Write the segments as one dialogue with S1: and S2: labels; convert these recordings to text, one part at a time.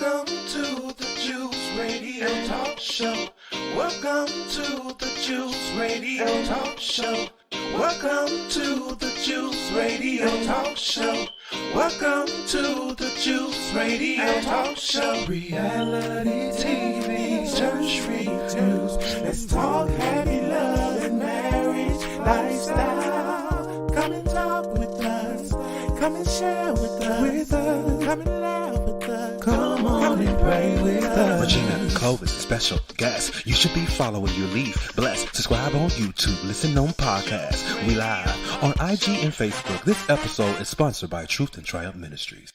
S1: Welcome to the Juice Radio Talk Show. Welcome to the Juice Radio Talk Show. Welcome to the Juice Radio Talk Show. Welcome to the Juice Radio Talk Show. Reality TV's church reviews. Let's talk happy love and marriage lifestyle. Come and talk with us. Come and share with us. Come and laugh with us. Come on and pray with us.
S2: Regina McCollum is a special guest. You should be following your lead. Bless. Subscribe on YouTube. Listen on podcasts. We live on IG and Facebook. This episode is sponsored by Truth and Triumph Ministries.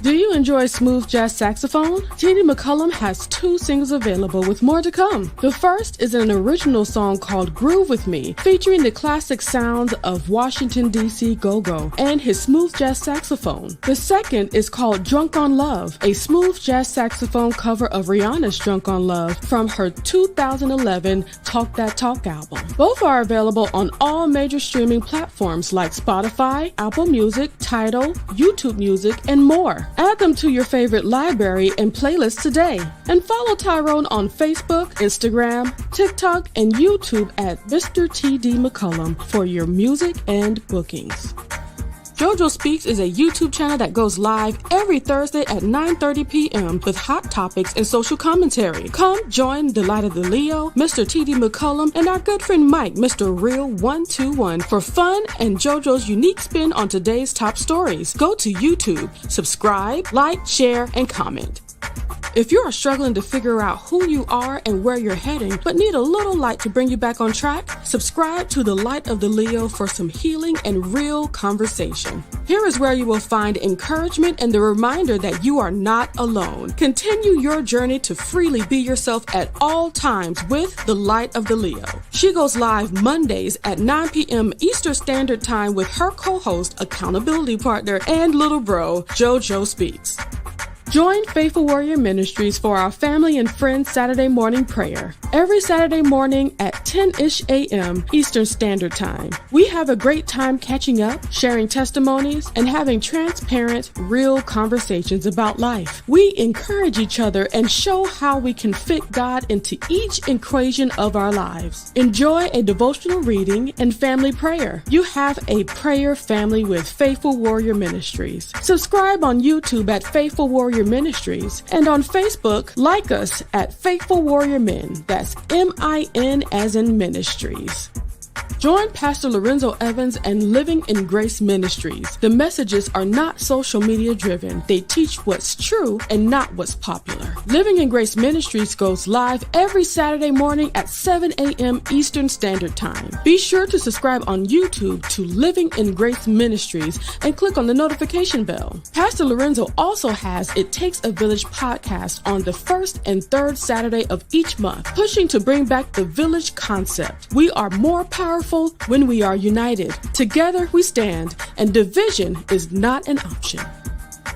S3: Do you enjoy smooth jazz saxophone? TD McCollum has 2 singles available with more to come. The first is an original song called Groove With Me, featuring the classic sounds of Washington, D.C. go-go and his smooth jazz saxophone. The second is called Drunk on Love, a smooth jazz saxophone cover of Rihanna's Drunk on Love from her 2011 Talk That Talk album. Both are available on all major streaming platforms like Spotify, Apple Music, Tidal, YouTube Music, and more. Add them to your favorite library and playlist today. And follow Tyrone on Facebook, Instagram, TikTok, and YouTube at Mr. TD McCollum for your music and bookings. JoJo Speaks is a YouTube channel that goes live every Thursday at 9:30 p.m. with hot topics and social commentary. Come join the Light of the Leo, Mr. TD McCollum, and our good friend Mike, Mr. Real 121, for fun and JoJo's unique spin on today's top stories. Go to YouTube, subscribe, like, share, and comment. If you are struggling to figure out who you are and where you're heading, but need a little light to bring you back on track, subscribe to the Light of the Leo for some healing and real conversation. Here is where you will find encouragement and the reminder that you are not alone. Continue your journey to freely be yourself at all times with the Light of the Leo. She goes live Mondays at 9 p.m. Eastern Standard Time with her co-host, accountability partner, and little bro, JoJo Speaks. Join Faithful Warrior Ministries for our family and friends Saturday morning prayer. Every Saturday morning at 10-ish a.m. Eastern Standard Time. We have a great time catching up, sharing testimonies, and having transparent, real conversations about life. We encourage each other and show how we can fit God into each equation of our lives. Enjoy a devotional reading and family prayer. You have a prayer family with Faithful Warrior Ministries. Subscribe on YouTube at Faithful Warrior Ministries, and on Facebook, like us at Faithful Warrior Men. That's M-I-N as in Ministries. Join Pastor Lorenzo Evans and Living in Grace Ministries. The messages are not social media driven. They teach what's true and not what's popular. Living in Grace Ministries goes live every Saturday morning at 7 a.m. Eastern Standard Time. Be sure to subscribe on YouTube to Living in Grace Ministries and click on the notification bell. Pastor Lorenzo also has It Takes a Village podcast on the first and third Saturday of each month, pushing to bring back the village concept. We are more powerful when we are united. Together we stand, and division is not an option.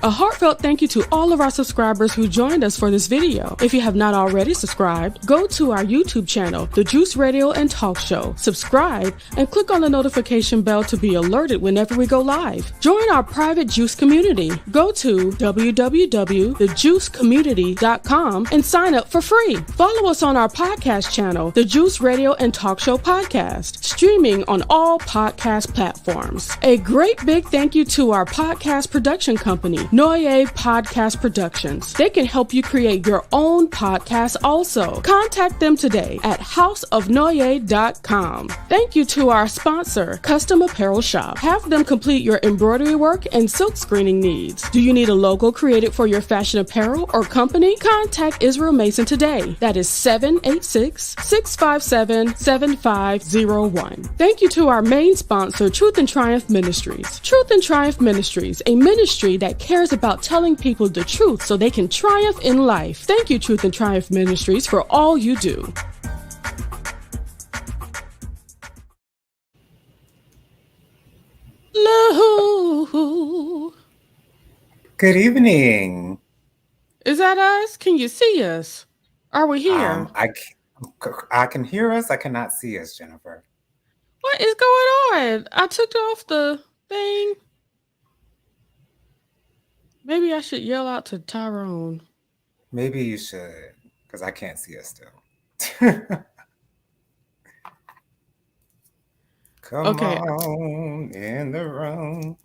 S3: A heartfelt thank you to all of our subscribers who joined us for this video. If you have not already subscribed, go to our YouTube channel, The Juice Radio and Talk Show. Subscribe and click on the notification bell to be alerted whenever we go live. Join our private Juice community. Go to www.thejuicecommunity.com and sign up for free. Follow us on our podcast channel, The Juice Radio and Talk Show Podcast, streaming on all podcast platforms. A great big thank you to our podcast production company, RHOA Podcast Productions. They can help you create your own podcast also. Contact them today at houseofnoye.com. Thank you to our sponsor, Custom Apparel Shop. Have them complete your embroidery work and silk screening needs. Do you need a logo created for your fashion apparel or company? Contact Israel Mason today. That is 786-657-7501. Thank you to our main sponsor, Truth and Triumph Ministries. Truth and Triumph Ministries, a ministry that cares about telling people the truth so they can triumph in life. Thank you, Truth and Triumph Ministries, for all you do. Hello.
S4: Good evening.
S3: Is that us? Can you see us? Are we here?
S4: I can hear us. I cannot see us, Jennifer.
S3: What is going on? I took off the thing. Maybe I should yell out to Tyrone.
S4: Maybe you should, because I can't see us still. Come on in the room.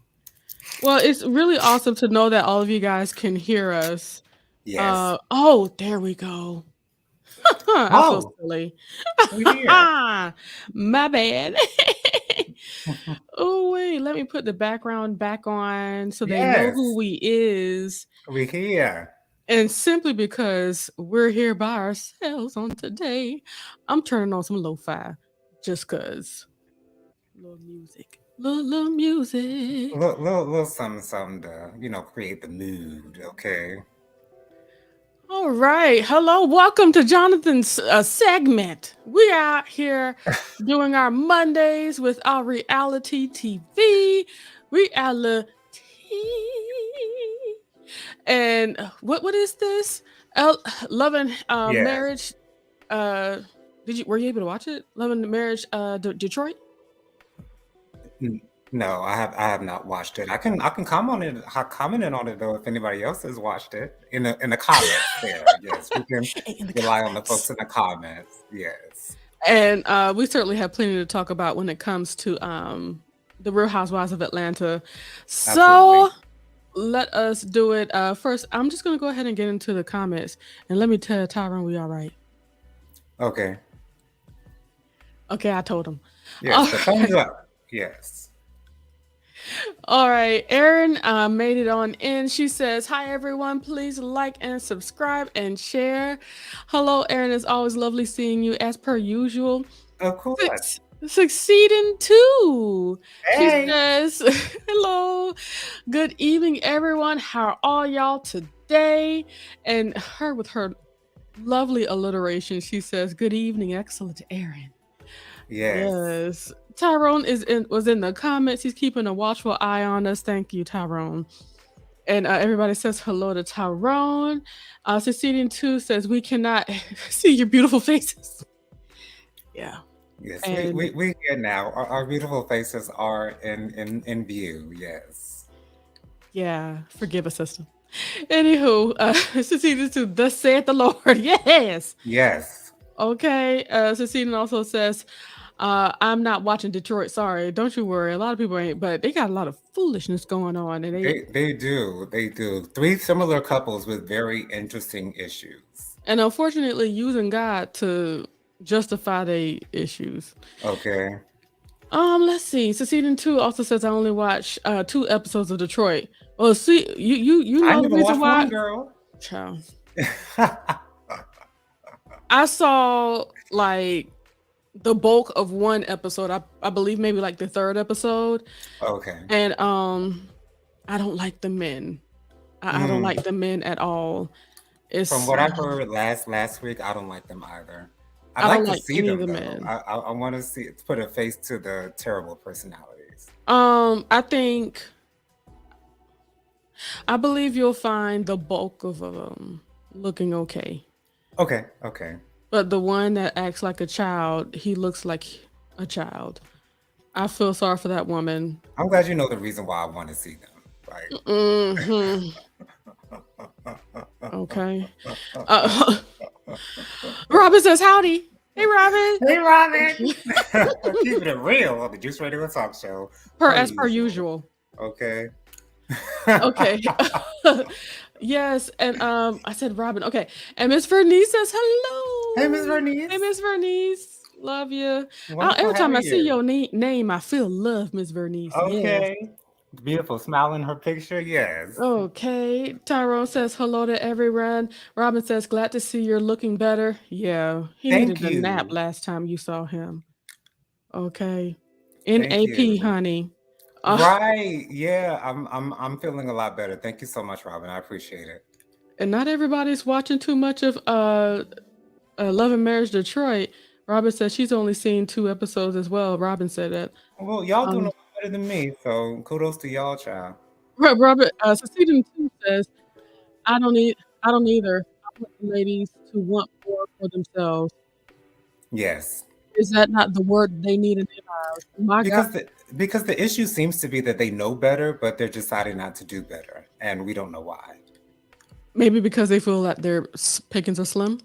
S3: Well, it's really awesome to know that all of you guys can hear us.
S4: Yes.
S3: There we go. I feel silly. My bad. Oh, wait. Let me put the background back on so they know who we is.
S4: We here.
S3: And simply because we're here by ourselves on today, I'm turning on some lo-fi just because. Little music. Little music.
S4: Little something to, create the mood, okay?
S3: All right. Hello. Welcome to Jonathan's segment. We out here doing our Mondays with our reality TV. Reality. And what is this? Love and Marriage. Were you able to watch it? Love and Marriage Detroit?
S4: No, I have not watched it. I can comment on it though if anybody else has watched it in the comments there. Yes, we can rely on the folks in the comments. Yes.
S3: And we certainly have plenty to talk about when it comes to the Real Housewives of Atlanta. So
S4: Absolutely.
S3: let us do it. First, I'm just gonna go ahead and get into the comments and let me tell Tyrone we all right.
S4: Okay.
S3: Okay, I told him.
S4: Yes, the thumbs up. Yes.
S3: All right, Erin made it on in. She says, "Hi everyone, please like and subscribe and share." Hello, Erin. It's always lovely seeing you as per usual.
S4: Of course.
S3: Succeeding too.
S4: Hey.
S3: She says, "Hello, good evening, everyone. How are y'all today?" And her with her lovely alliteration, she says, "Good evening, excellent, Erin." Yes. Tyrone was in the comments. He's keeping a watchful eye on us. Thank you, Tyrone. And everybody says hello to Tyrone. Succeeding 2 says, "We cannot see your beautiful faces." Yeah.
S4: Yes, we here now. Our beautiful faces are in view. Yes.
S3: Yeah. Forgive us, sister. Anywho, Succeeding 2, thus saith the Lord. Yes.
S4: Yes.
S3: Okay. Succeeding also says, "I'm not watching Detroit. Sorry, don't you worry. A lot of people ain't, but they got a lot of foolishness going on, and
S4: they do. 3 similar couples with very interesting issues,
S3: and unfortunately using God to justify their issues."
S4: Okay.
S3: Let's see. Succeeding 2 also says, "I only watch 2 episodes of Detroit." Well, see, you know the reason why,
S4: girl.
S3: Child. I saw like the bulk of one episode. I believe maybe like the 3rd episode.
S4: Okay.
S3: And I don't like the men. I don't like the men at all.
S4: From what I heard last week, I don't like them either.
S3: I
S4: like
S3: don't
S4: to
S3: like
S4: see
S3: any
S4: them
S3: of the
S4: though.
S3: men.
S4: I want to put a face to the terrible personalities.
S3: I believe you'll find the bulk of them looking okay.
S4: Okay.
S3: But the one that acts like a child, he looks like a child. I feel sorry for that woman.
S4: I'm glad you know the reason why I want to see them. Right.
S3: Mm-hmm. Okay. Robin says, "Howdy." Hey, Robin.
S4: Hey, Robin. Keeping it real on the Juice Radio Talk Show.
S3: As per usual.
S4: Okay.
S3: Okay. Yes, and I said Robin. Okay, and Miss Vernice says hello.
S4: Hey, Miss Vernice.
S3: Hey, Miss Vernice. Love you. Every time I see your name, I feel love, Miss Vernice.
S4: Okay.
S3: Yes.
S4: Beautiful smile in her picture. Yes.
S3: Okay. Tyrone says hello to everyone. Robin says, "Glad to see you're looking better." Yeah, he needed a nap last time you saw him. Okay. NAP, honey.
S4: Right. Yeah, I'm feeling a lot better. Thank you so much, Robin. I appreciate it.
S3: And not everybody's watching too much of Love and Marriage Detroit. Robin says she's only seen 2 episodes as well. Robin said that.
S4: Well, y'all doing better than me, so kudos to y'all, child.
S3: Robert, Succeeding 2 says, I don't either. I want the ladies to want more for themselves.
S4: Yes.
S3: Is that not the word they need in their lives? My God.
S4: Because the issue seems to be that they know better, but they're deciding not to do better, and we don't know why.
S3: Maybe because they feel that their pickings are slim.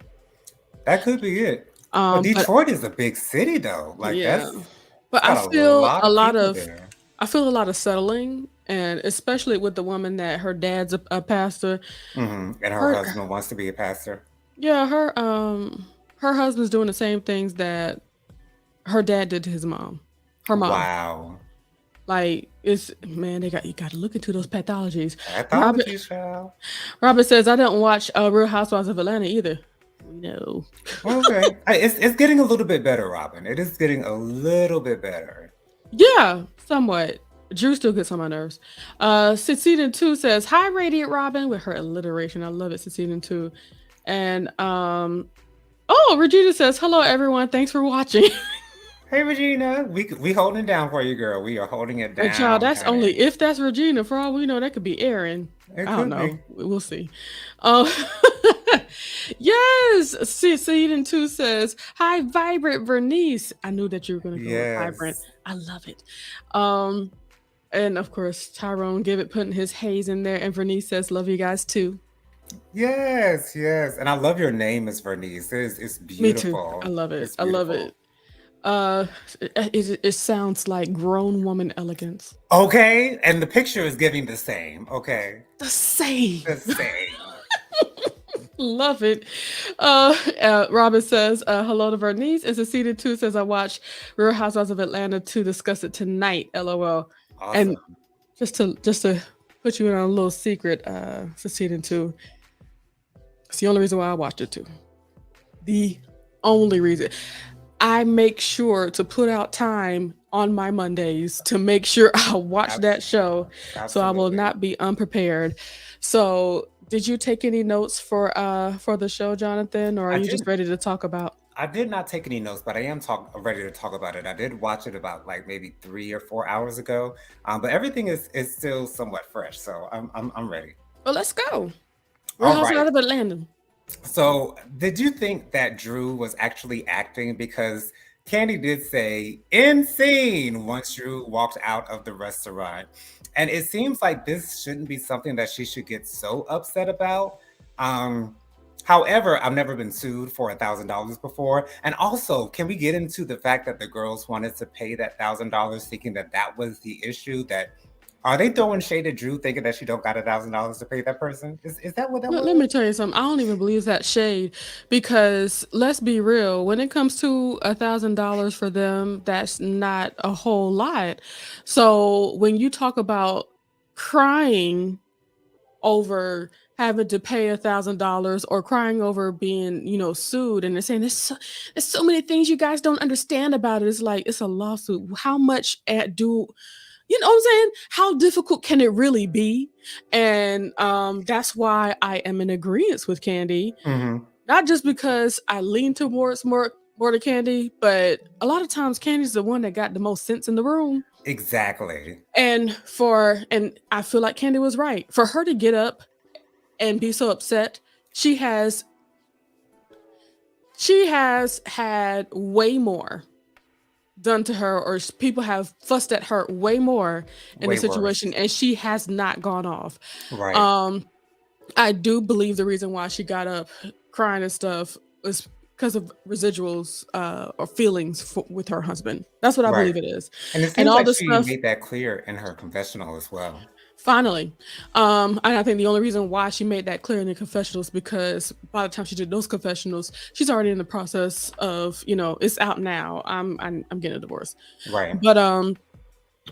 S4: That could be it. Well,
S3: But
S4: Detroit is a big city, though. Like
S3: yeah,
S4: it's
S3: but
S4: got a lot of people there.
S3: I feel a lot of settling, and especially with the woman that her dad's a pastor.
S4: And her
S3: Her
S4: husband wants to be a pastor.
S3: Yeah, her husband's doing the same things that her dad did to his mom. Her mom.
S4: Wow.
S3: Like it's man, you gotta look into those pathologies.
S4: Pathologies, child.
S3: Robert says I don't watch Real Housewives of Atlanta either. No.
S4: Okay. It's getting a little bit better, Robin. It is getting a little bit better.
S3: Yeah, somewhat. Drew still gets on my nerves. Succeeding 2 says, "Hi, Radiant Robin," with her alliteration. I love it, Succeeding 2. And Regina says, "Hello everyone, thanks for watching."
S4: Hey, Regina, we holding it down for you, girl. We are holding it down.
S3: And child, that's only if that's Regina. For all we know, that could be Aaron.
S4: It
S3: I don't
S4: could
S3: know.
S4: be.
S3: We'll see. Yes. Succeeding 2 says, "Hi, Vibrant Vernice." I knew that you were going to go with Vibrant.
S4: Yes.
S3: I love it. And of course, Tyrone Gibbet putting his haze in there, and Vernice says, "Love you guys too."
S4: Yes, yes. And I love your name is Vernice. It's
S3: Me too.
S4: beautiful.
S3: I love it.
S4: It's
S3: I love
S4: beautiful.
S3: it. It sounds like grown woman elegance.
S4: Okay, and the picture is giving the same. Okay,
S3: The same.
S4: the same.
S3: Love it. Robin says, "Hello to Vernice." And Succeeded 2 says, "I watched Real Housewives of Atlanta to discuss it tonight." LOL.
S4: Awesome.
S3: And just to put you in on a little secret, Succeeding 2. It's the only reason why I watched it too. The only reason. I make sure to put out time on my Mondays to make sure I watch that show, so I will
S4: Absolutely.
S3: not be unprepared. So, did you take any notes for the show, Jonathan, or are
S4: I
S3: you just
S4: did.
S3: ready to talk about?
S4: I did not take any notes, but I am ready to talk about it. I did watch it about like maybe 3 or 4 hours ago, but everything is still somewhat fresh, so I'm ready.
S3: Well, let's go. Real
S4: All
S3: Housewives
S4: right.
S3: of Atlanta.
S4: So, did you think that Drew was actually acting? Because Candy did say "in scene" once Drew walked out of the restaurant, and it seems like this shouldn't be something that she should get so upset about. Um, However, I've never been sued for $1,000 before, and also, can we get into the fact that the girls wanted to pay that $1,000, thinking that that was the issue? That are they throwing shade at Drew, thinking that she don't got $1,000 to pay that person? Is that what that
S3: Let me
S4: was?
S3: tell you something. I don't even believe that shade, because let's be real. When it comes to $1,000 for them, that's not a whole lot. So when you talk about crying over having to pay $1,000 or crying over being, sued, and they're saying there's so many things you guys don't understand about it. It's like it's a lawsuit. How much do you know what I'm saying? How difficult can it really be? And that's why I am in agreement with Candy.
S4: Mm-hmm.
S3: Not just because I lean towards more to Candy, but a lot of times Candy's the one that got the most sense in the room.
S4: Exactly.
S3: And I feel like Candy was right. For her to get up and be so upset, she has had way more done to her, or people have fussed at her way more in
S4: Way
S3: the situation,
S4: worse.
S3: and she has not gone off.
S4: Right.
S3: I do believe the reason why she got up crying and stuff was because of residuals or feelings with her husband. That's what I
S4: Right.
S3: believe it is.
S4: And it
S3: And
S4: seems
S3: all
S4: like
S3: the
S4: she
S3: stuff,
S4: made that clear in her confessional as well.
S3: finally. And I think the only reason why she made that clear in the confessionals, because by the time she did those confessionals, she's already in the process of, it's out now. I'm getting a divorce.
S4: Right.
S3: But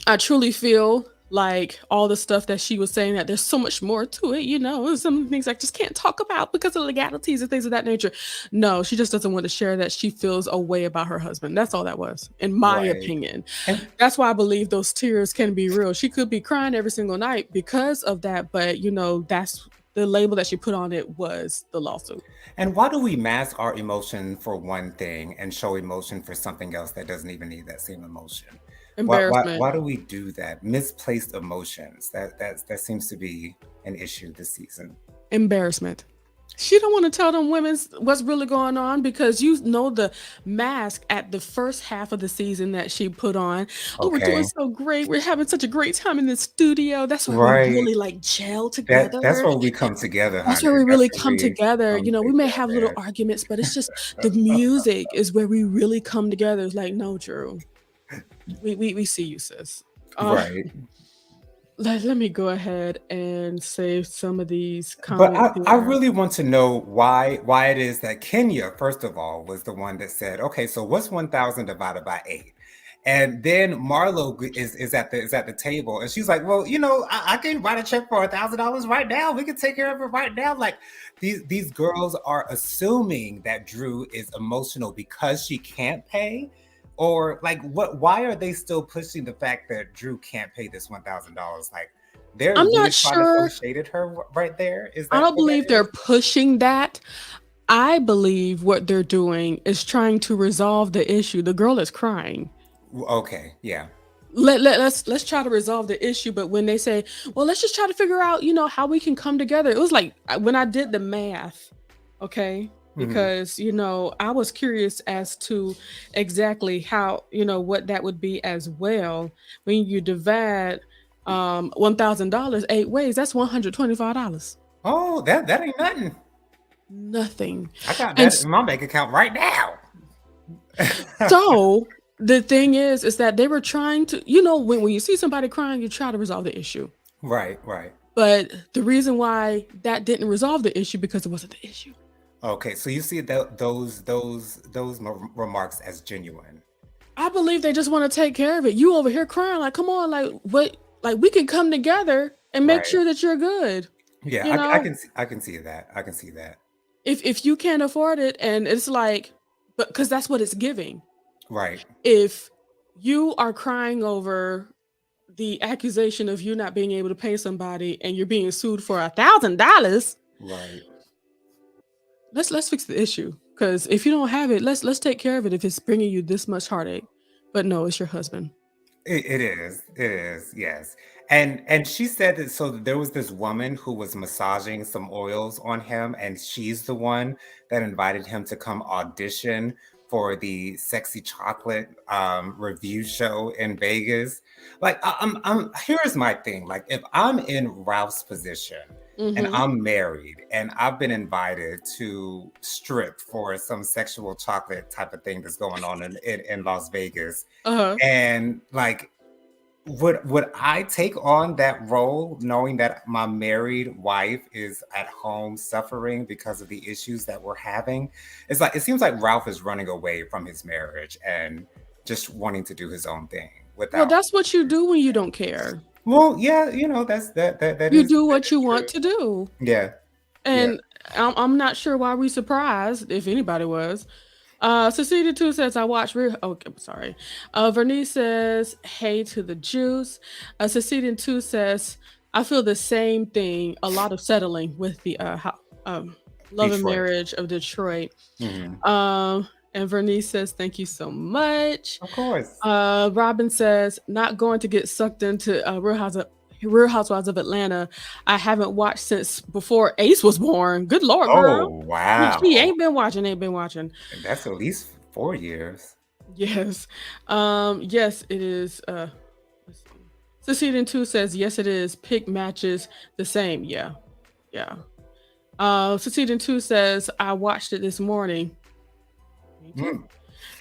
S3: I truly feel like all the stuff that she was saying, that there's so much more to it, some things I just can't talk about because of legalities and things of that nature. No, she just doesn't want to share that she feels a way about her husband. That's all that was, in my
S4: Right.
S3: opinion.
S4: And
S3: That's why I believe those tears can be real. She could be crying every single night because of that, but that's the label that she put on it was the lawsuit.
S4: and why do we mask our emotion for one thing and show emotion for something else that doesn't even need that same emotion?
S3: Embarrassment.
S4: Why do we do that? Misplaced emotions. That seems to be an issue this season.
S3: Embarrassment. She don't want to tell them women what's really going on because you know the mask at the first half of the season that she put on. Oh, we're doing
S4: Okay.
S3: so great. We're having such a great time in the studio. That's where we
S4: Right.
S3: really like gel
S4: That's
S3: together.
S4: where we come together,
S3: That's
S4: honey.
S3: where we
S4: That's
S3: really
S4: where
S3: come
S4: we
S3: together.
S4: come
S3: We may have little
S4: together.
S3: arguments, but it's just the music is where we really come together. It's like, no, Drew, we see you, sis. Uh,
S4: Right.
S3: let me go ahead and save some of these
S4: But
S3: comments
S4: I
S3: here.
S4: really want to know why it is that Kenya, first of all, was the one that said, okay, so what's 1,000 divided by 8? And then Marlo is at the table, and she's like, well, I can write a check for $1,000 right now. We can take care of it right now. Like these girls are assuming that Drew is emotional because she can't pay, or like what? Why are they still pushing the fact that Drew can't pay this $1,000? Like they're
S3: I'm
S4: really
S3: not
S4: trying to throw
S3: sure.
S4: shade at her right there. Is
S3: I
S4: that
S3: don't
S4: what that
S3: believe they're
S4: is?
S3: pushing that. I believe what they're doing is trying to resolve the issue. The girl is crying.
S4: Okay, yeah,
S3: Let's try to resolve the issue. But when they say, well, let's just try to figure out, how we can come together. It was like when I did the math, okay?
S4: hmm
S3: Because, I was curious as to exactly how, what that would be as well. When you divide $1,000 8 ways, that's $125.
S4: Oh, that ain't nothing.
S3: Nothing.
S4: I got
S3: And
S4: that in my bank account right now.
S3: so the thing is that they were trying to, when you see somebody crying, you try to resolve the issue.
S4: Right, right.
S3: But the reason why that didn't resolve the issue because it wasn't the issue.
S4: Okay, so you see those remarks as genuine.
S3: I believe they just want to take care of it. You over here crying like, come on, like what? Like we can come together and make
S4: Right.
S3: sure that you're good.
S4: Yeah,
S3: You
S4: I
S3: know,
S4: can I can see that. I can see that.
S3: if you can't afford it, and it's like, but because that's what it's giving.
S4: Right,
S3: If you are crying over the accusation of you not being able to pay somebody and you're being sued for $1,000,
S4: right.
S3: let's fix the issue. Because if you don't have it, let's take care of it. If it's bringing you this much heartache, but no, it's your husband.
S4: It is. It is. Yes. And she said that so there was this woman who was massaging some oils on him, and she's the one that invited him to come audition for the Sexy Chocolate review show in Vegas. Like here's my thing. Like if I'm in Ralph's position and
S3: Mm-hmm.
S4: I'm married and I've been invited to strip for some sexual chocolate type of thing that's going on in Las Vegas,
S3: Uh huh.
S4: and like, would I take on that role knowing that my married wife is at home suffering because of the issues that we're having? It's like it seems like Ralph is running away from his marriage and just wanting to do his own thing
S3: Well,
S4: without.
S3: that's what you do when you don't care.
S4: Well, yeah,
S3: You do
S4: that
S3: what
S4: is
S3: you
S4: true.
S3: want to do.
S4: Yeah, yeah.
S3: And I'm not sure why we surprised, if anybody was. Cecilia 2 says, I watched okay, I'm sorry. Vernice says, hey to the juice. Cecilia 2 says, I feel the same thing. A lot of settling with the Love and
S4: Detroit.
S3: Marriage of Detroit.
S4: Mhm.
S3: And Vernice says, thank you so much.
S4: Of course.
S3: Robin says, not going to get sucked into Real Housewives of Atlanta. I haven't watched since before Ace was born. Good Lord,
S4: Oh,
S3: girl. She
S4: wow.
S3: ain't been watching.
S4: That's at least 4 years.
S3: Yes. Yes, it is. Let's see. Seceding 2 says, yes, it is. Pick matches the same. Yeah. Yeah. Seceding 2 says, I watched it this morning. Me too.
S4: Mm.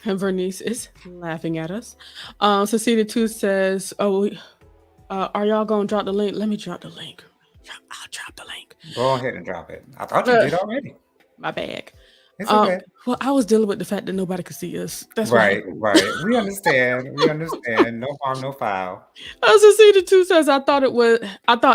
S3: And Vernice is laughing at us. Seceding 2 says, oh, are y'all gonna drop the link? Let me drop the link. I'll drop the link.
S4: Go ahead and drop it. I thought you did already.
S3: My bag.
S4: It's okay.
S3: Well, I was dealing with the fact that nobody could see us. That's
S4: Right,
S3: what
S4: right. We understand. We understand. No harm, no foul.
S3: Seceding 2 says, I thought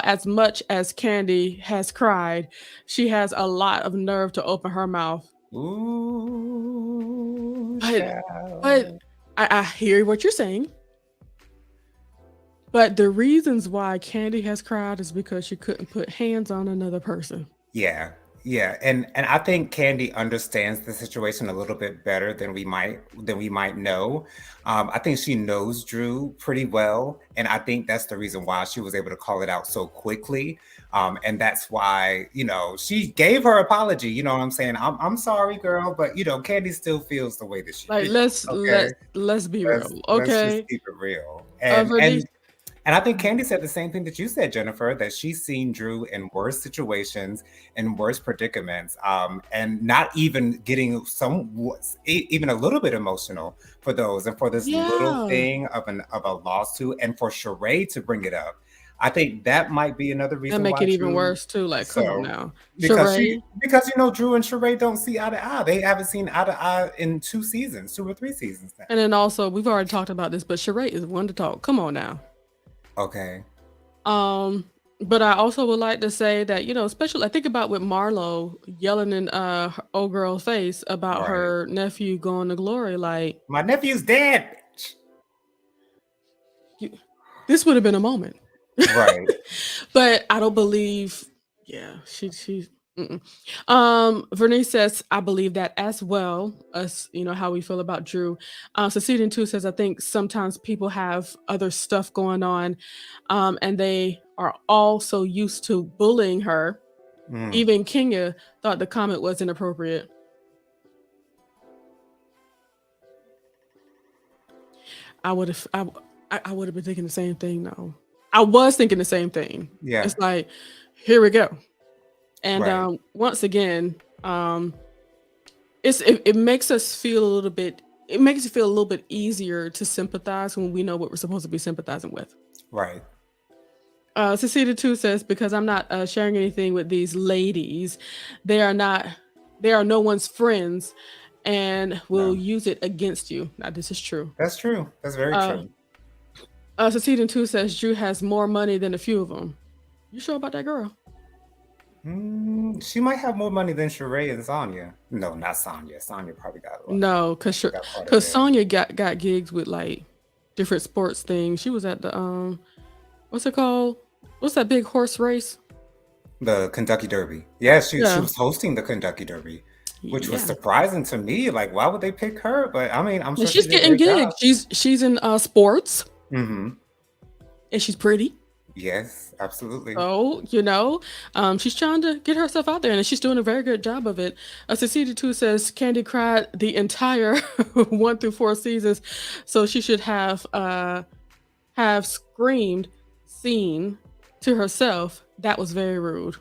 S3: as much as Candy has cried, she has a lot of nerve to open her mouth.
S4: Ooh,
S3: But
S4: child.
S3: I hear what you're saying. But the reasons why Candy has cried is because she couldn't put hands on another person.
S4: Yeah, Yeah, and I think Candy understands the situation a little bit better than we might know. I think she knows Drew pretty well, and I think that's the reason why she was able to call it out so quickly. And that's why she gave her apology. You know what I'm saying? I'm sorry, girl, but Candy still feels the way that she
S3: Like
S4: feels.
S3: let's
S4: Okay,
S3: let's be real,
S4: let's just
S3: okay?
S4: keep it real. And
S3: Vernice,
S4: and and I think Candy said the same thing that you said, Jennifer, that she's seen Drew in worse situations, in worse predicaments, and not even getting even a little bit emotional for those, and for this little
S3: yeah,
S4: thing of a lawsuit, and for Sheree to bring it up. I think that might be another
S3: that
S4: reason
S3: make
S4: why
S3: it even
S4: Drew.
S3: worse too. Like, come on
S4: So
S3: now,
S4: because
S3: Sheree.
S4: Drew and Sheree don't see eye to eye. They haven't seen eye to eye in 2 seasons, 2 or 3 seasons now.
S3: And then also, we've already talked about this, but Sheree is one to talk. Come on now.
S4: Okay.
S3: Um, but I also would like to say that, especially I think about with Marlo yelling in her old girl's face about
S4: Right.
S3: her nephew going to glory. Like,
S4: My nephew's dead, bitch.
S3: this would have been a moment.
S4: Right.
S3: But I don't believe. Yeah, she's. Vernice says I believe that as well as how we feel about Drew. Succeeding 2 says I think sometimes people have other stuff going on, and they are all so used to bullying her.
S4: Mm.
S3: Even Kenya thought the comment was inappropriate. I would have. I would have been thinking the same thing. No, I was thinking the same thing.
S4: Yeah.
S3: It's like, here we go. And
S4: Right.
S3: once again, it makes us feel a little bit. It makes it feel a little bit easier to sympathize when we know what we're supposed to be sympathizing with.
S4: Right.
S3: Cecilia 2 says, because I'm not sharing anything with these ladies, they are no one's friends and will
S4: No.
S3: use it against you. Now, this is true.
S4: That's true. That's very
S3: Uh,
S4: true.
S3: Cecilia 2 says, Drew has more money than a few of them. You sure about that, girl?
S4: She might have more money than Sheree and Sonya. No, not Sonya. Sonya probably got a lot.
S3: No,
S4: Got quite a
S3: because
S4: bit.
S3: Sonya got gigs with like different sports things. She was at the what's it called? What's that big horse race?
S4: The Kentucky Derby. Yeah, she
S3: Yeah,
S4: was hosting the Kentucky Derby, which was
S3: yeah.
S4: surprising to me. Like, why would they pick her? But I mean, I'm
S3: And
S4: sure she
S3: she's
S4: did a
S3: getting
S4: great job.
S3: gigs. She's in sports,
S4: Mm-hmm.
S3: and she's pretty.
S4: Yes, absolutely.
S3: So, she's trying to get herself out there, and she's doing a very good job of it. Cecilia 2 says Candy cried the entire 1 through 4 seasons, so she should have screamed, seen to herself. That was very rude.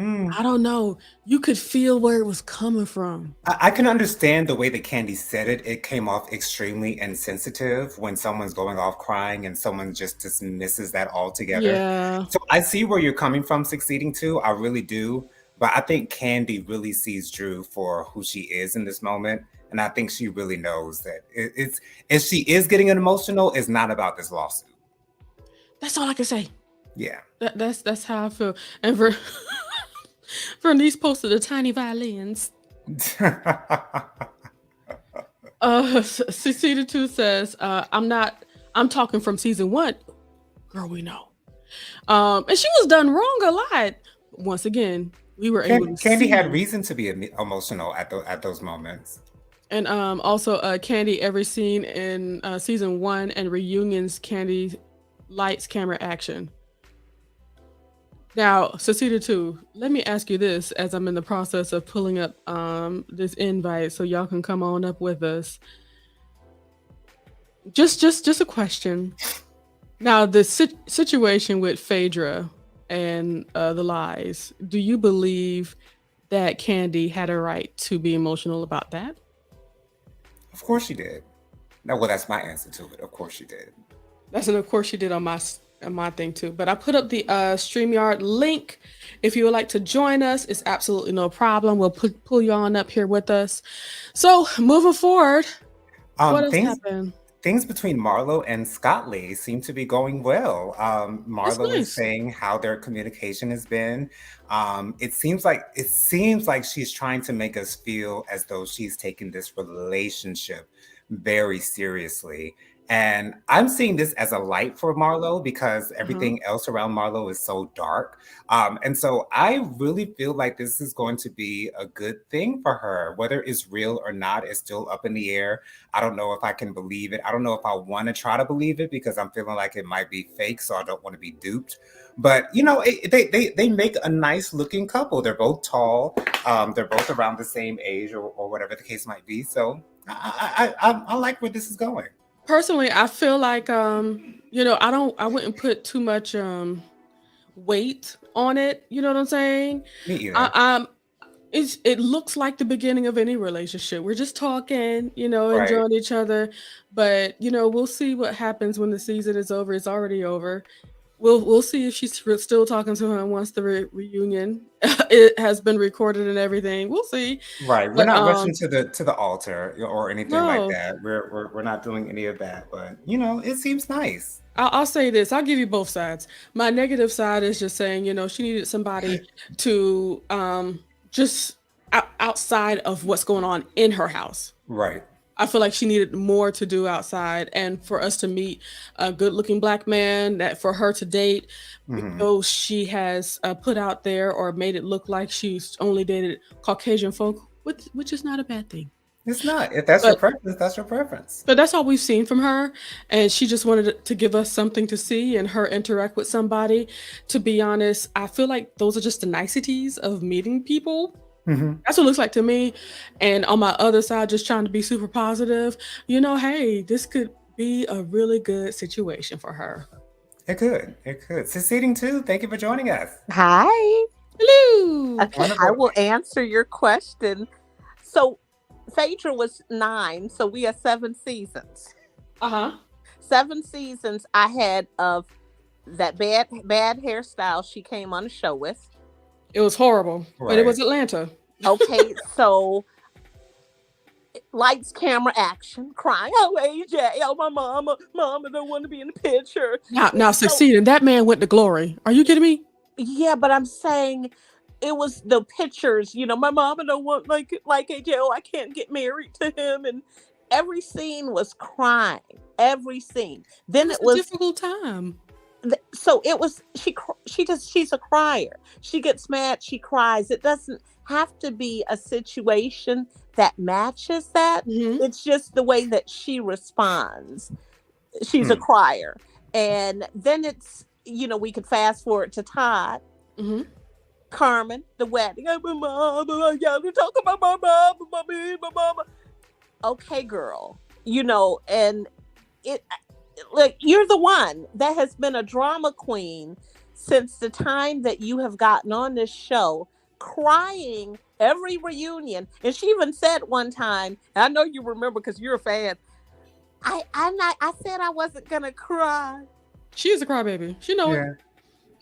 S3: I don't know. You could feel where it was coming from.
S4: I can understand the way that Candy said it. It came off extremely insensitive when someone's going off crying and someone just dismisses that altogether.
S3: Yeah,
S4: So I see where you're coming from, Succeeding to. I really do. But I think Candy really sees Drew for who she is in this moment. And I think she really knows that it's if she is getting emotional, it's not about this lawsuit.
S3: that's all I can say.
S4: Yeah.
S3: That's how I feel. And Vernice posted the tiny violins. Cecilia 2 says, I'm talking from season 1. Girl, we know. And she was done wrong a lot. Once again, we were able to
S4: Candy
S3: see.
S4: had reason to be emotional at those moments.
S3: And also Candy every scene in season 1 and reunions, Candy lights, camera, action. Now, Cecilia 2, let me ask you this as I'm in the process of pulling up this invite so y'all can come on up with us. Just a question. Now, the situation with Phaedra and the lies, do you believe that Candy had a right to be emotional about that?
S4: Of course she did. No, well, that's my answer to it. Of course she did.
S3: And of course she did on my thing too. But I put up the StreamYard link. If you would like to join us, it's absolutely no problem. We'll pull you on up here with us. So moving forward, what has happened?
S4: Things between Marlo and Scott Lee seem to be going well. Marlo is
S3: nice.
S4: saying how their communication has been. It seems like she's trying to make us feel as though she's taking this relationship very seriously. And I'm seeing this as a light for Marlo because
S3: Uh-huh.
S4: everything else around Marlo is so dark. And so I really feel like this is going to be a good thing for her. Whether it's real or not is still up in the air. I don't know if I can believe it. I don't know if I want to try to believe it because I'm feeling like it might be fake, so I don't want to be duped. But they make a nice looking couple. They're both tall. They're both around the same age or whatever the case might be. So I like where this is going.
S3: Personally, I feel like I wouldn't put too much weight on it. You know what I'm saying?
S4: Me either.
S3: I, it looks like the beginning of any relationship. We're just talking,
S4: Right.
S3: enjoying each other, but we'll see what happens when the season is over. It's already over. We'll see if she's still talking to him once the reunion it has been recorded and everything. We'll see,
S4: Right. We're
S3: but
S4: not rushing to the altar or anything like
S3: no.
S4: that. We're not doing any of that. But it seems nice.
S3: I'll say this. I'll give you both sides. My negative side is just saying, she needed somebody to just outside of what's going on in her house.
S4: Right.
S3: I feel like she needed more to do outside, and for us to meet a good-looking black man that for her to date,
S4: Hmm.
S3: though she has put out there or made it look like she's only dated Caucasian folk, which is not a bad thing.
S4: It's not. If that's your
S3: But
S4: preference, that's your preference.
S3: but that's all we've seen from her, and she just wanted to give us something to see and her interact with somebody. To be honest, I feel like those are just the niceties of meeting people.
S4: Hmm.
S3: That's what it looks like to me. And on my other side, just trying to be super positive, hey, this could be a really good situation for her.
S4: It could. It could. Succeeding too. Thank you for joining us.
S5: Hi.
S3: Hello.
S5: Okay, I
S4: Wonderful.
S5: will answer your question. So, Phaedra was 9, so we are 7 seasons.
S3: Uh-huh.
S5: 7 seasons I had of that bad hairstyle she came on the show with.
S3: It was horrible, but it
S4: Right.
S3: was Atlanta.
S5: Okay, so lights, camera, action, crying. Oh, AJ, oh my mama don't want to be in the picture.
S3: Now
S5: So
S3: succeeding. That man went to glory. Are you kidding me?
S5: yeah, but I'm saying it was the pictures. My mama don't want like AJ. Oh, I can't get married to him, and every scene was crying. Every scene.
S3: It
S5: Then
S3: was
S5: it
S3: a
S5: was
S3: difficult time.
S5: so it was she's a crier. She gets mad, she cries. It doesn't have to be a situation that matches that.
S3: Hmm.
S5: It's just the way that she responds. She's a
S4: Hmm.
S5: crier. And then it's we could fast forward to Todd,
S3: Hmm.
S5: Carmen, the wedding. Oh, my mama, yeah, we talk about my mama, my mama. Okay, girl. And it like you're the one that has been a drama queen since the time that you have gotten on this show, crying every reunion. And she even said one time, and I know you remember because you're a fan. I said I wasn't gonna cry.
S3: She is a crybaby. She know it.
S4: Yeah.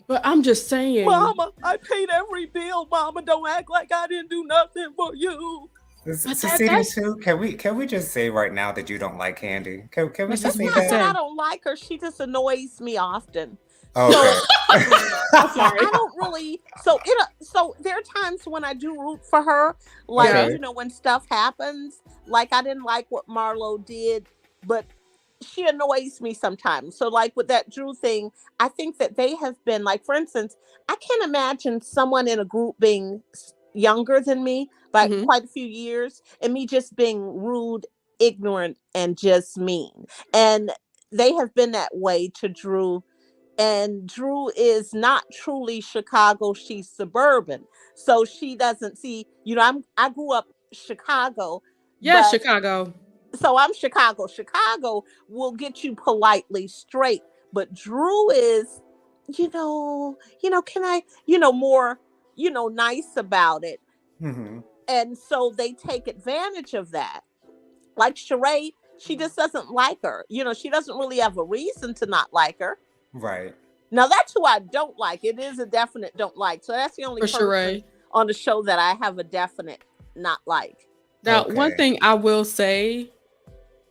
S3: But I'm just saying.
S5: Mama, I paid every bill. Mama, don't act like I didn't do nothing for you.
S3: But
S4: Succeeding
S3: that's
S4: too. Can we just say right now that you don't like Candy? Can we
S3: that's
S4: just
S5: It's
S3: what
S4: say
S3: we
S5: not
S3: can
S5: that
S4: that?
S5: I
S3: say.
S5: don't like her. She just annoys me often. So
S4: Okay.
S3: I'm sorry.
S5: I don't really. So there are times when I do root for her, like
S3: Yeah.
S4: Okay.
S5: when stuff happens. Like I didn't like what Marlo did, but she annoys me sometimes. So like with that Drew thing, I think that they have been like, for instance, I can't imagine someone in a group being younger than me by
S3: Hmm.
S5: quite a few years, and me just being rude, ignorant, and just mean. And they have been that way to Drew, and Drew is not truly Chicago, she's suburban. So she doesn't see, I grew up Chicago,
S3: Yeah,
S5: but
S3: Chicago.
S5: so I'm Chicago. Chicago will get you politely straight, but Drew is, can I, more, nice about it.
S4: Hmm.
S5: And so they take advantage of that. Like Sheree, she just doesn't like her. She doesn't really have a reason to not like her.
S4: Right.
S5: Now that's who I don't like. It is a definite don't like. So that's the only
S3: For
S5: person
S3: Sheree.
S5: on the show that I have a definite not like.
S3: Now, one
S4: Okay.
S3: thing I will say,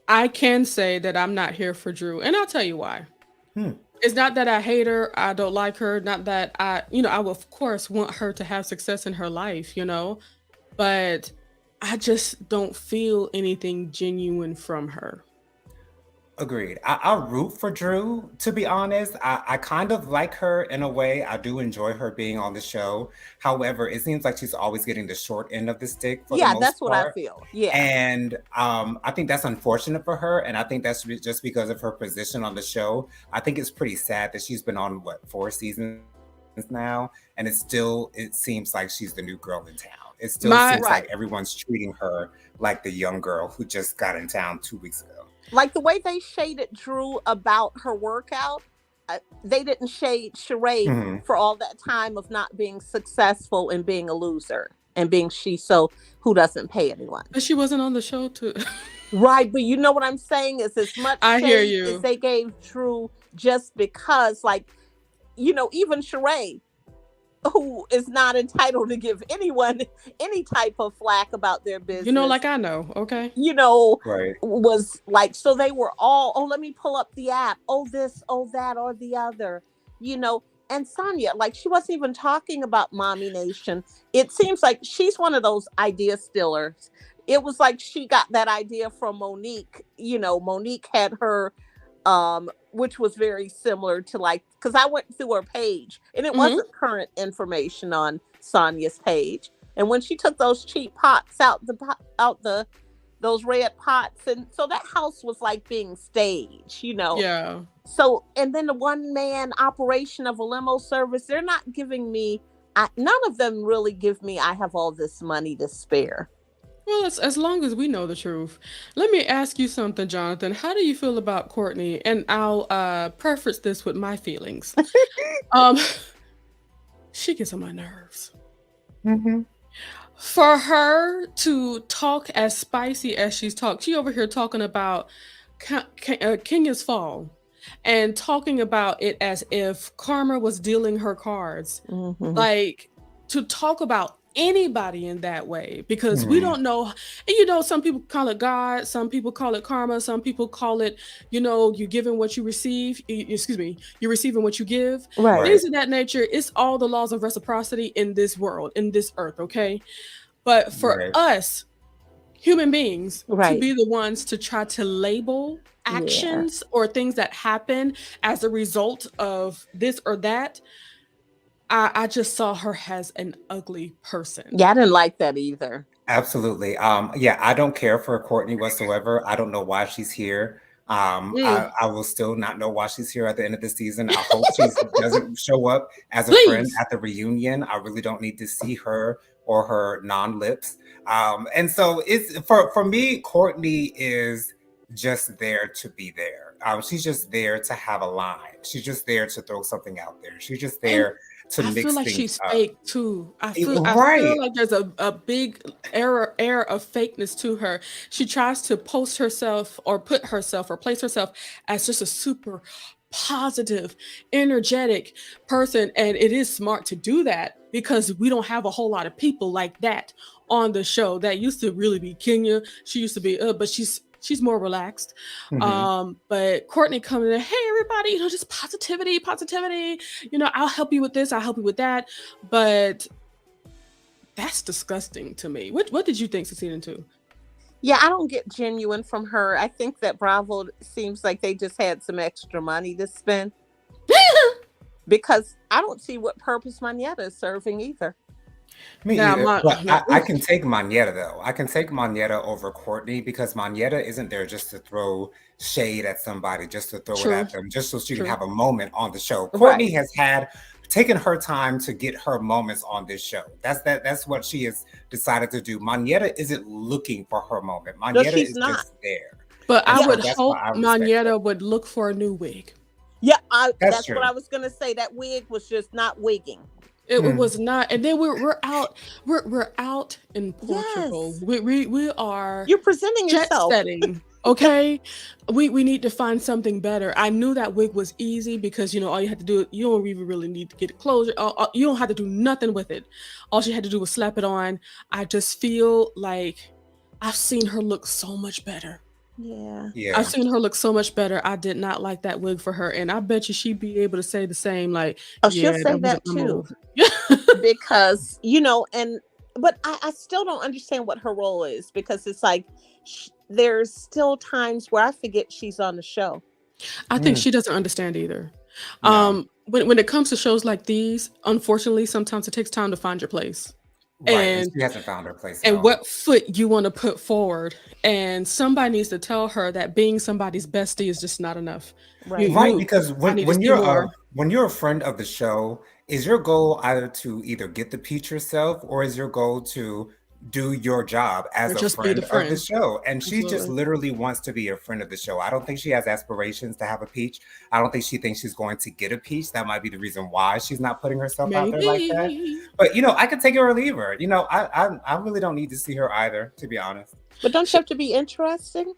S3: I can say that I'm not here for Drew, and I'll tell you why.
S4: Hmm.
S3: It's not that I hate her, I don't like her, not that I will of course want her to have success in her life, but I just don't feel anything genuine from her.
S4: Agreed. I'll root for Drew, to be honest. I kind of like her in a way. I do enjoy her being on the show. However, it seems like she's always getting the short end of the stick for the
S5: Yeah,
S4: most
S5: that's what I
S4: part.
S5: feel. Yeah.
S4: And I think that's unfortunate for her. And I think that's just because of her position on the show. I think it's pretty sad that she's been on, what, 4 seasons now? And it seems like she's the new girl in town. It still seems
S5: Right.
S4: like everyone's treating her like the young girl who just got in town 2 weeks ago.
S5: Like the way they shaded Drew about her workout, they didn't shade Sheree
S4: Mhm.
S5: for all that time of not being successful and being a loser and being who doesn't pay anyone.
S3: But she wasn't on the show too.
S5: Right, but you know what I'm saying is as much
S3: I hear
S5: shade
S3: you.
S5: as they gave Drew just because, like, even Sheree, who is not entitled to give anyone any type of flack about their business.
S3: Like I know, okay?
S4: Right.
S5: Was like, so they were all, oh, let me pull up the app. Oh, this, oh, that, or the other, And Sonya, like, she wasn't even talking about Mommy Nation. It seems like she's one of those idea stealers. It was like she got that idea from Monique. Monique had her, which was very similar to, like, because I went through her page and it wasn't current information on Sonya's page. And when she took those cheap pots out those red pots, and so that house was like being staged,
S3: Yeah.
S5: So, and then the one-man operation of a limo service, they're not giving me, none of them really give me, I have all this money to spare.
S3: Well, as long as we know the truth. Let me ask you something, Jonathan. How do you feel about Courtney? And I'll preface this with my feelings. She gets on my nerves.
S4: Mm-hmm.
S3: For her to talk as spicy as she's talked, she over here talking about Kenya's fall and talking about it as if karma was dealing her cards. Like, to talk about anybody in that way, because we don't know. And some people call it God, some people call it karma, some people call it, you're giving what you receive. You're receiving what you give.
S5: Right.
S3: Things of that nature. It's all the laws of reciprocity in this world, in this earth, okay? But for us, human beings, to be the ones to try to label actions or things that happen as a result of this or that, I just saw her as an ugly person.
S5: Yeah, I didn't like that either.
S4: Absolutely. Yeah, I don't care for Courtney whatsoever. I don't know why she's here. I will still not know why she's here at the end of the season. I hope she doesn't show up as a friend at the reunion. I really don't need to see her or her non-lips. And so it's for me, Courtney is just there to be there. She's just there to have a line. She's just there to throw something out there. She's just there to mix
S3: feel like
S4: things
S3: she's
S4: up.
S3: fake too. I feel like there's a big air of fakeness to her. She tries to post herself or put herself or place herself as just a super positive, energetic person. And it is smart to do that because we don't have a whole lot of people like that on the show. That used to really be Kenya. She used to be, but she's more relaxed. But Courtney coming in, hey everybody, just positivity, I'll help you with this, I'll help you with that. But that's disgusting to me. What did you think, Cecilia, too?
S5: Yeah, I don't get genuine from her. I think that Bravo seems like they just had some extra money to spend. Because I don't see what purpose Manetta is serving either.
S4: Me either, but I can take Manetta though. I can take Manetta over Courtney because Manetta isn't there just to throw shade at somebody, just to throw it at them, just so she can have a moment on the show. Courtney has taken her time to get her moments on this show. That's what she has decided to do. Manetta isn't looking for her moment. Manetta is just there.
S3: But I would hope Manetta would look for a new wig.
S5: Yeah, that's what I was gonna say. That wig was just not wigging.
S3: It was not, and then we're out in Portugal.
S5: Yes.
S3: We are.
S5: You're presenting
S3: jet
S5: yourself.
S3: setting. Okay, we need to find something better. I knew that wig was easy because all you had to do, you don't even really need to get it closure. You don't have to do nothing with it. All she had to do was slap it on. I just feel like I've seen her look so much better.
S5: Yeah.
S3: I've seen her look so much better. I did not like that wig for her, and I bet you she'd be able to say the same. Like,
S5: she'll say that too, because but I still don't understand what her role is, because it's like there's still times where I forget she's on the show.
S3: I think she doesn't understand either.
S4: No.
S3: When it comes to shows like these, unfortunately, sometimes it takes time to find your place.
S4: Right.
S3: And
S4: And she hasn't found her place at
S3: and
S4: all.
S3: what foot you want to put forward. And somebody needs to tell her that being somebody's bestie is just not enough.
S5: Right.
S4: Right, because
S3: I need to see more.
S4: when you're a friend of the show, is your goal either to either get the peach yourself, or is your goal to do your job as
S3: Or
S4: a
S3: just be the
S4: friend of the
S3: friend.
S4: show? And she just
S3: Absolutely.
S4: literally wants to be a friend of the show. I don't think she has aspirations to have a peach. I don't think she thinks she's going to get a peach. That might be the reason why she's not putting herself out there like that.
S3: Maybe.
S4: But I could take her or leave her. I really don't need to see her either, to be honest.
S5: But don't you have to be interesting?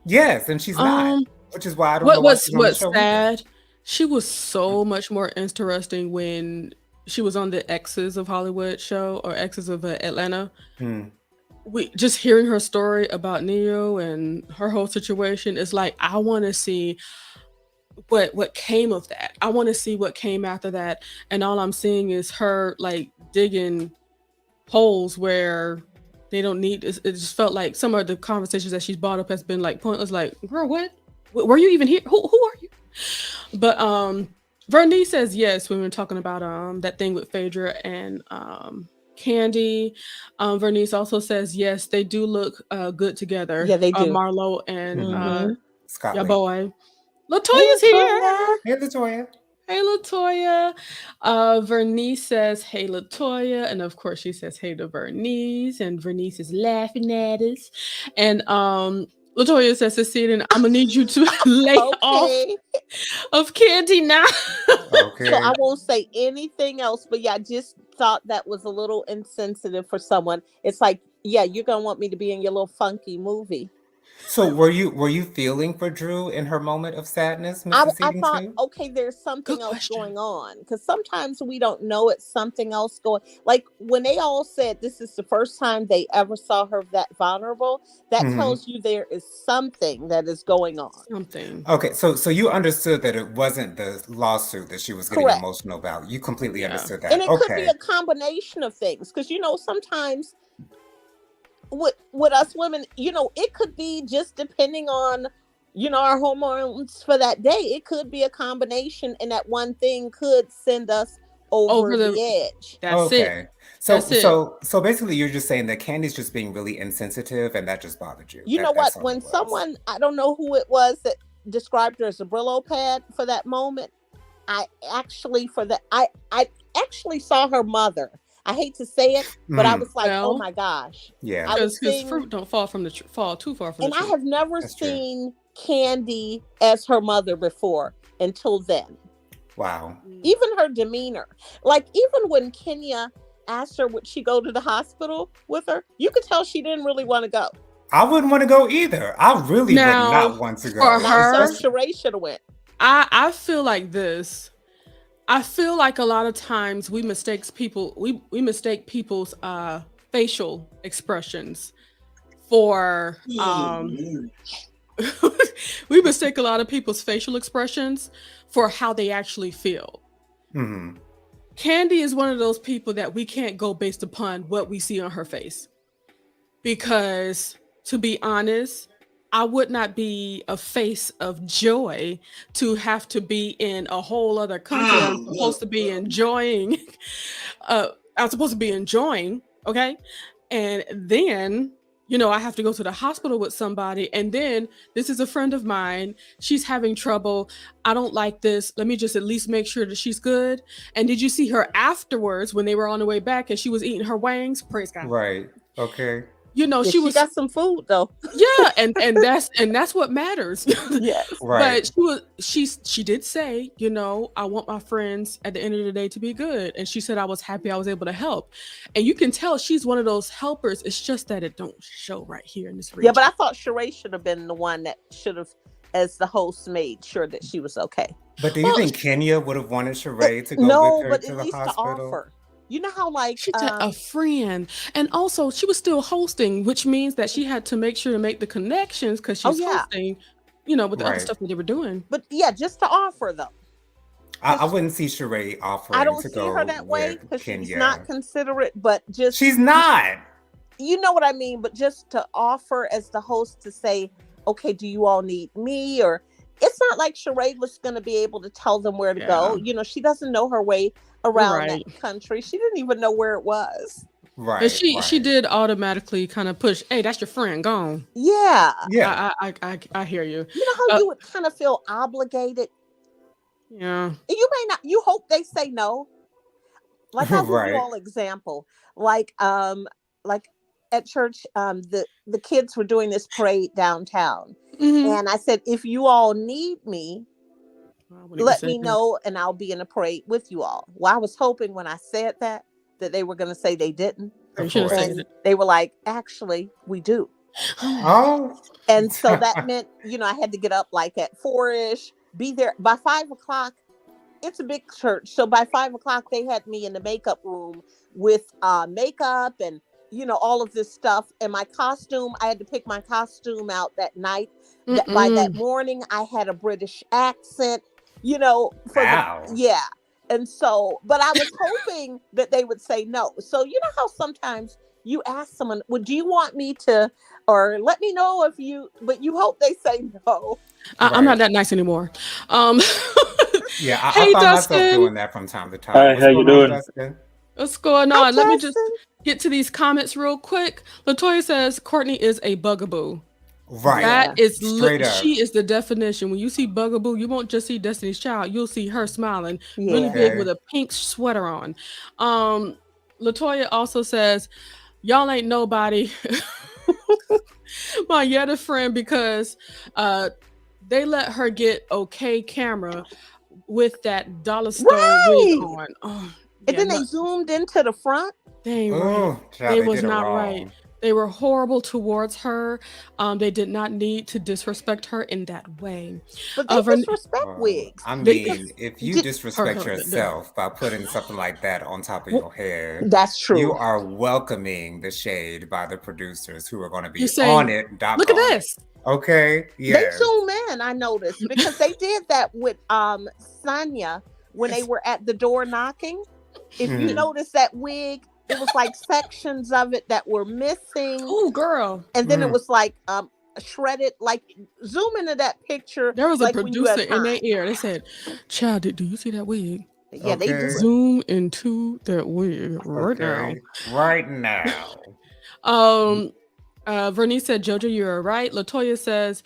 S4: Yes, and she's not,
S3: Um,
S4: which is why I don't know why
S3: what's
S4: she's on the
S3: what's
S4: show either.
S3: sad? She was so much more interesting when she was on the Exes of Hollywood show, or Exes of Atlanta.
S4: Hmm.
S3: We just hearing her story about Neo and her whole situation is like, I want to see what came of that. I want to see what came after that. And all I'm seeing is her like digging holes where they don't need. It just felt like some of the conversations that she's brought up has been like pointless. Like, girl, what? Were you even here? Who are you? But Vernice says yes when we were talking about that thing with Phaedra and Candy. Vernice also says yes, they do look good together.
S5: Yeah, they do.
S3: Marlo and
S5: Mhm.
S4: Scott
S3: your
S4: Lee.
S3: boy. Latoya's here.
S4: Hey, Latoya.
S3: Hey Latoya. Vernice says hey Latoya, and of course she says hey to Vernice, and Vernice is laughing at us. And Latoya says to Sid, I'm gonna need you to lay off
S5: Okay.
S3: of Candy now.
S4: Okay.
S5: So I won't say anything else, but yeah, I just thought that was a little insensitive for someone. It's like, yeah, you're gonna want me to be in your little funky movie.
S4: So were you feeling for Drew in her moment of sadness,
S5: I
S4: Mrs. Seating
S5: thought,
S4: 2?
S5: okay, there's something
S3: Good
S5: else
S3: question.
S5: going on, because sometimes we don't know it's something else going. Like when they all said this is the first time they ever saw her that vulnerable, that
S4: Mhm.
S5: tells you there is something that is going on.
S3: Something.
S4: Okay, so you understood that it wasn't the lawsuit that she was getting
S5: Correct.
S4: emotional about. You completely
S3: Yeah.
S4: understood that.
S5: And it could be
S4: Okay.
S5: a combination of things, because sometimes with us women, it could be just depending on our hormones for that day. It could be a combination, and that one thing could send us over the edge.
S3: That's it.
S4: Okay. So
S3: That's it.
S4: so basically you're just saying that Candy's just being really insensitive, and that just bothered you.
S5: You know what?
S4: That's all
S5: When
S4: it was.
S5: someone, I don't know who it was that described her as a Brillo pad for that moment, I actually saw her mother. I hate to say it, but I
S4: Mhm.
S5: was like, oh
S3: Well,
S5: my gosh.
S4: Yeah.
S5: I was
S3: Because
S5: seeing,
S3: fruit don't fall too far from
S5: and
S3: the
S5: I
S3: tree.
S5: have never
S4: That's true.
S5: seen Candy as her mother before until then.
S4: Wow.
S5: Even her demeanor, like even when Kenya asked her would she go to the hospital with her, you could tell she didn't really want to go.
S4: I wouldn't want to go either. I really would
S3: Now,
S4: not want to
S3: for
S4: go.
S3: her-
S5: So Sheree should have went.
S3: I feel like this. I feel like a lot of times we mistake people's facial expressions for we mistake a lot of people's facial expressions for how they actually feel.
S4: Mhm.
S3: Candy is one of those people that we can't go based upon what we see on her face. Because to be honest, I would not be a face of joy to have to be in a whole other country. I'm supposed to be enjoying. I'm supposed to be enjoying, okay? And then, I have to go to the hospital with somebody. And then this is a friend of mine. She's having trouble. I don't like this. Let me just at least make sure that she's good. And did you see her afterwards when they were on the way back and she was eating her wings? Praise God.
S4: Right. Okay.
S5: Yeah,
S3: she
S5: she
S3: was
S5: got some food though.
S3: yeah, and that's what matters.
S5: Yes.
S4: Right.
S3: But she did say, I want my friends at the end of the day to be good. And she said I was happy I was able to help. And you can tell she's one of those helpers. It's just that it don't show right here in this region.
S5: Yeah, but I thought Sheree should have been the one that should have, as the host, made sure that she was okay.
S4: But do you
S3: Well,
S4: think Kenya would have wanted Sheree to go
S5: No,
S4: with her
S5: but
S4: to
S5: at
S4: the
S5: least to
S4: hospital?
S5: offer. You know how like
S3: she said a friend. And also she was still hosting, which means that she had to make sure to make the connections because she's hosting, with the other
S4: Right.
S3: stuff that they were doing.
S5: but yeah, just to offer though.
S4: I wouldn't see Sheree offering
S5: I don't
S4: to
S5: see
S4: go
S5: her that way
S4: with
S5: because she's
S4: Kenya.
S5: not considerate, but just
S4: She's not.
S5: you know what I mean? But just to offer as the host to say, okay, do you all need me? Or it's not like Sheree was going to be able to tell them where to go. You know, she doesn't know her way around that country. She didn't even know where it was.
S3: Right. And she did automatically kind of push, hey, that's your friend, go on.
S5: Yeah.
S4: Yeah.
S3: I hear you.
S5: You know how you would kind of feel obligated?
S3: Yeah.
S5: You may not, you hope they say no. Like I'll give you all example. Like at church, the kids were doing this parade downtown. And I said, if you all need me, let me know and I'll be in a parade with you all. Well, I was hoping when I said that they were going to say they didn't. And they were like, actually, we do.
S4: Oh.
S5: And so that meant, you know, I had to get up like at 4-ish, be there by 5 o'clock. It's a big church. So by 5 o'clock, they had me in the makeup room with makeup and, you know, all of this stuff. And my costume, I had to pick my costume out that night. By that morning, I had a British accent, you know. Yeah. And so, but I was hoping that they would say no. So, you know how sometimes you ask someone, do you want me to, or let me know if you, but you hope they say no.
S3: I'm not that nice anymore.
S4: Yeah, I
S3: hey,
S4: find
S3: Dustin.
S4: myself doing that from time to time.
S6: Hi, how you doing?
S4: Dustin?
S3: What's going on?
S5: Hi,
S3: Let me
S5: Dustin.
S3: just get to these comments real quick. Latoya says Courtney is a bugaboo.
S4: Right.
S3: That is
S4: Straight up.
S3: She is the definition. When you see bugaboo, you won't just see Destiny's Child. You'll see her smiling really big with a pink sweater on. Latoya also says, y'all ain't nobody. My Yetta friend, because they let her get okay camera with that dollar store wig on. Oh,
S5: and then they zoomed into the front.
S3: They was not right. They were horrible towards her. They did not need to disrespect her in that way.
S5: But they disrespect wigs.
S4: I mean, if you disrespect yourself by putting something like that on top of your hair,
S5: that's true.
S4: You are welcoming the shade by the producers who are going to be on it.
S3: Look at this.
S4: Okay. Yeah.
S5: They zoom in, I noticed, because they did that with Sonya when they were at the door knocking. If you notice that wig, it was like sections of it that were missing.
S3: Oh, girl.
S5: And then it was like shredded, like zoom into that picture.
S3: There was a producer in their ear. They said, child, do you see that wig?
S5: Yeah, they just
S3: zoom into that wig right now.
S4: Right now.
S3: Vernice said, Jojo, you're right. Latoya says,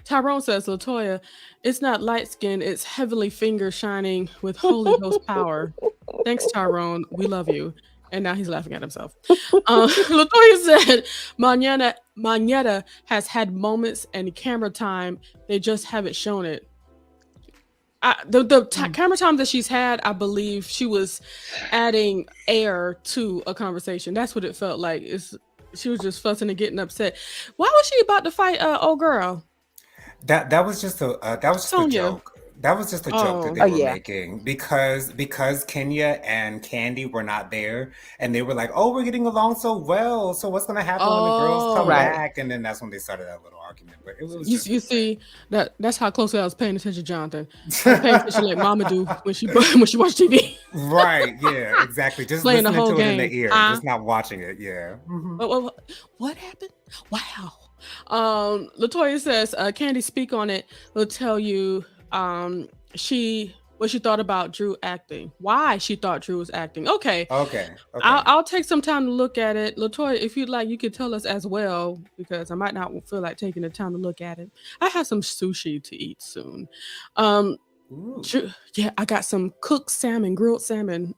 S3: Tyrone says, Latoya, it's not light skin, it's heavenly finger shining with Holy Ghost power. Thanks, Tyrone. We love you. And now he's laughing at himself. Latoya said, Mañeta has had moments and camera time. They just haven't shown it. Camera time that she's had, I believe she was adding air to a conversation. That's what it felt like. She was just fussing and getting upset. Why was she about to fight old girl?
S4: That was just a joke. That was just a joke that they were making because Kenya and Candy were not there, and they were like, "Oh, we're getting along so well. So what's gonna happen when the girls come back?" And then that's when they started that little argument. But it was
S3: you see that's how closely I was paying attention, Jonathan. I was paying attention like Mama do when she watched TV.
S4: Right? Yeah, exactly. Just
S3: playing
S4: listening
S3: the whole
S4: to
S3: game.
S4: it in the ear, just not watching it. Yeah.
S3: What happened? Wow. Latoya says, Candy, speak on it. We'll tell you what she thought about Drew acting. Why she thought Drew was acting. Okay. I'll take some time to look at it. Latoya, if you'd like, you could tell us as well, because I might not feel like taking the time to look at it. I have some sushi to eat soon. Yeah, I got some cooked salmon, grilled salmon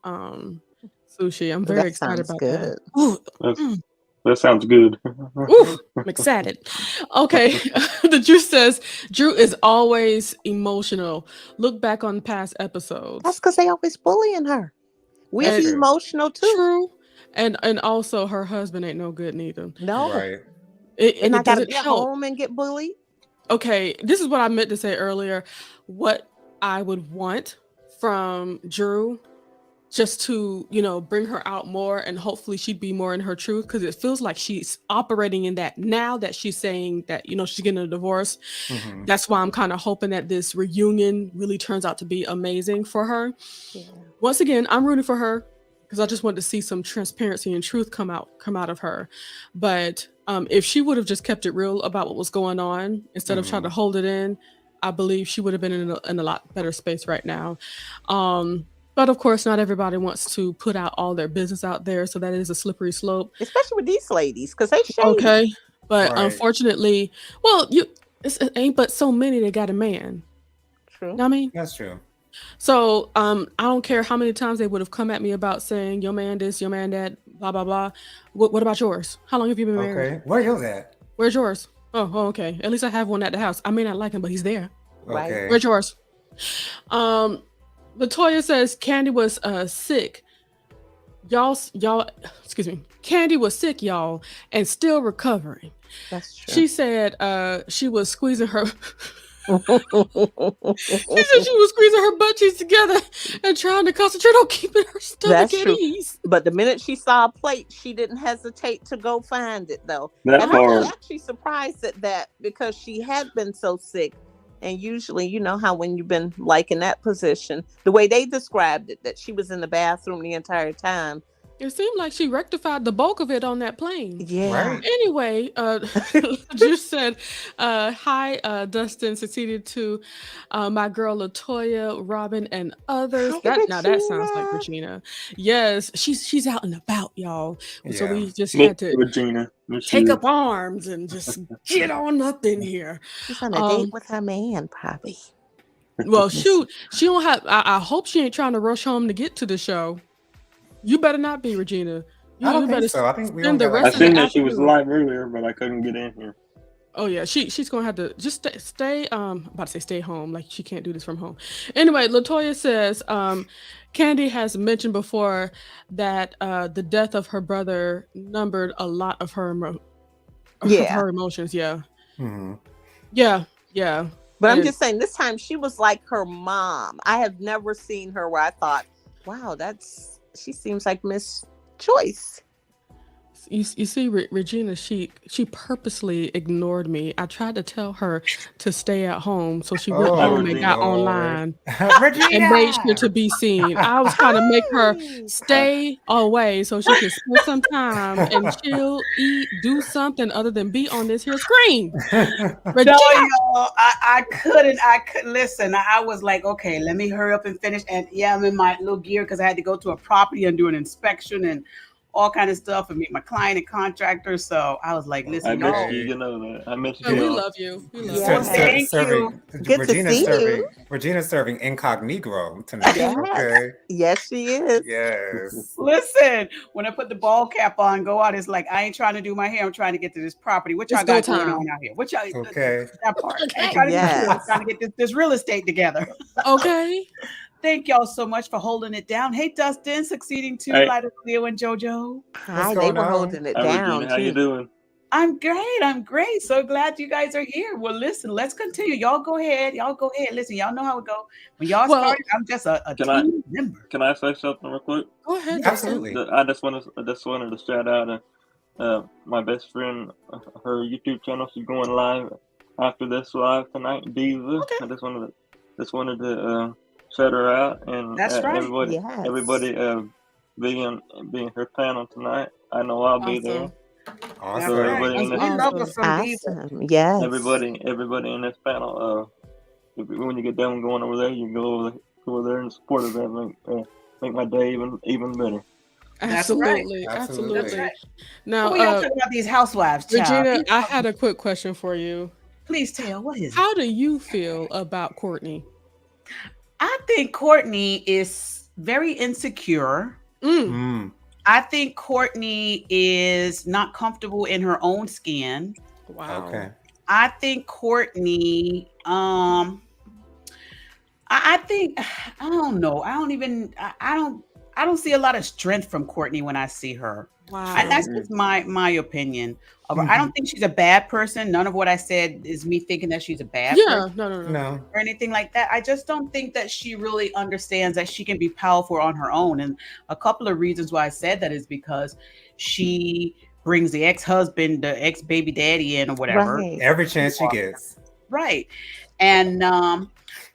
S3: sushi. I'm very excited about that. Ooh,
S6: that sounds good.
S3: Ooh, I'm excited. Okay. The Juice says, Drew is always emotional. Look back on past episodes.
S5: That's because they always bullying her. We be emotional too.
S3: True. And also her husband ain't no good neither.
S5: No.
S4: Right.
S5: And I gotta get home and get bullied.
S3: Okay. This is what I meant to say earlier. What I would want from Drew, just to, bring her out more, and hopefully she'd be more in her truth, because it feels like she's operating in that now that she's saying that, she's getting a divorce. Mm-hmm. That's why I'm kind of hoping that this reunion really turns out to be amazing for her. Yeah. Once again, I'm rooting for her because I just wanted to see some transparency and truth come out of her. But if she would have just kept it real about what was going on instead of trying to hold it in, I believe she would have been in a lot better space right now. But of course, not everybody wants to put out all their business out there, so that is a slippery slope.
S5: Especially with these ladies, because they shady.
S3: Okay, but
S4: Right.
S3: unfortunately, well, it ain't but so many that got a man.
S5: True.
S3: Know what I mean?
S4: That's true.
S3: So I don't care how many times they would have come at me about saying your man this, your man that, blah blah blah. What about yours? How long have you been married?
S4: Okay. Where yours at?
S3: Where's yours? Oh, okay. At least I have one at the house. I may not like him, but he's there.
S5: Right.
S4: Okay.
S3: Where's yours? Latoya says Candy was sick. Y'all, excuse me. Candy was sick, y'all, and still recovering.
S5: That's true.
S3: She said she was squeezing her. She said she was squeezing her butt cheeks together and trying to concentrate on keeping her stomach
S5: That's
S3: at
S5: true.
S3: ease.
S5: But the minute she saw a plate, she didn't hesitate to go find it, though.
S6: That
S5: And I was
S6: part.
S5: actually surprised at that because she had been so sick. And usually, you know how when you've been like in that position, the way they described it, that she was in the bathroom the entire time.
S3: It seemed like she rectified the bulk of it on that plane.
S5: Yeah.
S4: Right.
S3: Anyway, just said, hi, Dustin succeeded to my girl Latoya, Robin, and others.
S5: Hi,
S3: Now that sounds like
S5: Regina.
S3: Regina. Yes, she's out and about, y'all. So
S4: Yeah.
S3: we just
S6: Miss
S3: had to
S6: Regina. Miss
S3: take
S6: you.
S3: up arms and just get on up in here.
S5: She's on a date with her man, probably.
S3: Well, shoot, she don't have. I hope she ain't trying to rush home to get to the show. You better not be, Regina.
S4: I don't
S3: you
S4: think
S3: better
S4: so. I think we
S3: spend
S4: don't
S3: the
S4: got
S6: I
S3: rest of the
S6: seen that she was
S3: afternoon.
S6: live earlier, but I couldn't get in here.
S3: Oh yeah, she's gonna have to just stay. About to say stay home. Like she can't do this from home. Anyway, Latoya says, Candy has mentioned before that the death of her brother numbered a lot of her her emotions. Yeah,
S4: Mhm.
S3: yeah.
S5: But I'm
S3: And-
S5: just saying, this time she was like her mom. I have never seen her where I thought, wow, she seems like Miss Choice.
S3: You see, Regina, she purposely ignored me. I tried to tell her to stay at home, so she went
S4: Oh,
S3: home and got
S4: Lord.
S3: online
S4: Regina!
S3: and made sure to be seen. I was trying to make her stay away so she could spend some time and chill, eat, do something other than be on this here screen.
S7: No,
S3: Regina,
S7: y'all, I couldn't listen. I was like, okay, let me hurry up and finish. And yeah, I'm in my little gear because I had to go to a property and do an inspection and all kind of stuff and meet my client and contractor. So I was like,
S6: I
S7: listen,
S6: missed
S7: y'all.
S6: you, you know that. I missed
S3: we
S6: you.
S3: love you. We love
S5: Yeah.
S3: you.
S7: Thank you.
S5: Good to see you.
S4: Regina's serving incognito tonight.
S5: Yes.
S4: Okay.
S5: Yes, she is.
S4: Yes.
S7: Listen, when I put the ball cap on, go out, it's like, I ain't trying to do my hair. I'm trying to get to this property. What y'all
S3: It's go
S7: got going
S3: time.
S7: on out here? What y'all,
S4: Okay.
S7: that part.
S3: Okay.
S7: I'm trying to,
S5: Yes.
S7: I'm trying to get this real estate together.
S3: Okay.
S7: Thank y'all so much for holding it down. Hey, Dustin, succeeding to
S6: Hey.
S7: Lida, Leo, and JoJo.
S5: Hi, they
S4: going
S5: were
S4: on?
S5: holding it
S6: Hi,
S5: down.
S6: Regina. How you
S5: too.
S6: doing?
S7: I'm great. So glad you guys are here. Well, listen, let's continue. Y'all go ahead. Listen, y'all know how it go. When y'all
S3: Well-
S7: started, I'm just a
S6: Can I-
S7: team member.
S6: Can I say something real quick?
S3: Go ahead. Dustin.
S4: Absolutely.
S6: I just wanted to shout out my best friend. Her YouTube channel. She's going live after this live tonight. Diva.
S3: Okay.
S6: I just wanted to shout her out and
S7: That's right.
S6: everybody
S5: Yes.
S6: being her panel tonight. I know I'll be there.
S7: That's
S4: Awesome.
S7: right.
S6: Everybody in
S7: We
S6: this-
S7: love us some people.
S5: Awesome. Yes.
S6: Everybody in this panel. When you get done going over there, you go over there and support them. Make my day even better.
S7: That's right.
S3: Absolutely.
S4: Absolutely.
S7: That's right.
S3: Now,
S7: What y'all talking about these housewives, child?
S3: Regina, I had a quick question for you.
S7: Please tell. What is it?
S3: How do you feel about Courtney?
S7: I think Courtney is very insecure.
S4: Mm.
S7: I think Courtney is not comfortable in her own skin.
S3: Wow.
S4: Okay.
S7: I think Courtney, I think, I don't know. I don't see a lot of strength from Courtney when I see her.
S3: Wow.
S7: And that's just my opinion of her. I don't think she's a bad person. None of what I said is me thinking that she's a bad person
S3: No.
S4: No.
S7: or anything like that. I just don't think that she really understands that she can be powerful on her own. And a couple of reasons why I said that is because she brings the ex-husband, the ex-baby daddy in or whatever.
S5: Right.
S4: Every chance she gets.
S7: Right. And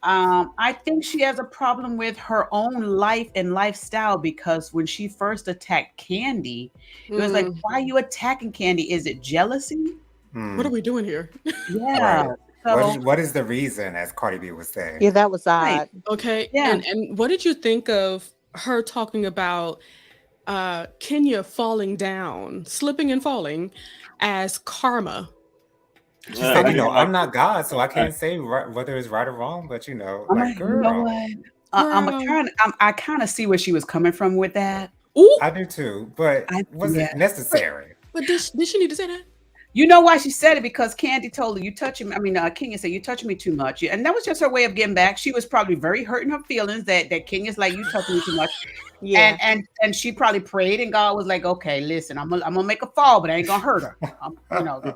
S7: I think she has a problem with her own life and lifestyle because when she first attacked Candy, it was like, why are you attacking Candy? Is it jealousy?
S3: What are we doing here?
S7: Yeah.
S4: Right.
S7: So,
S4: What is the reason, as Cardi B was saying?
S5: Yeah, that was
S7: Right.
S5: odd.
S3: Okay.
S7: Yeah.
S3: And what did you think of her talking about Kenya falling down, slipping and falling as karma?
S4: She said, I'm not God, so I can't say whether it's right or wrong, but
S7: I'm
S4: like,
S7: like, you know
S4: girl.
S7: what? I kind of see where she was coming from with that.
S3: Ooh,
S4: I do too, but was
S7: yeah.
S4: it necessary?
S3: but did she need to say that?
S7: You know why she said it? Because Candy told her, you touching me. I mean, Kenya said, you touching me too much. And that was just her way of getting back. She was probably very hurt in her feelings that Kenya's like, you touching me too much.
S5: Yeah.
S7: And she probably prayed and God was like, okay, listen, I'm gonna make a fall, but I ain't gonna hurt her.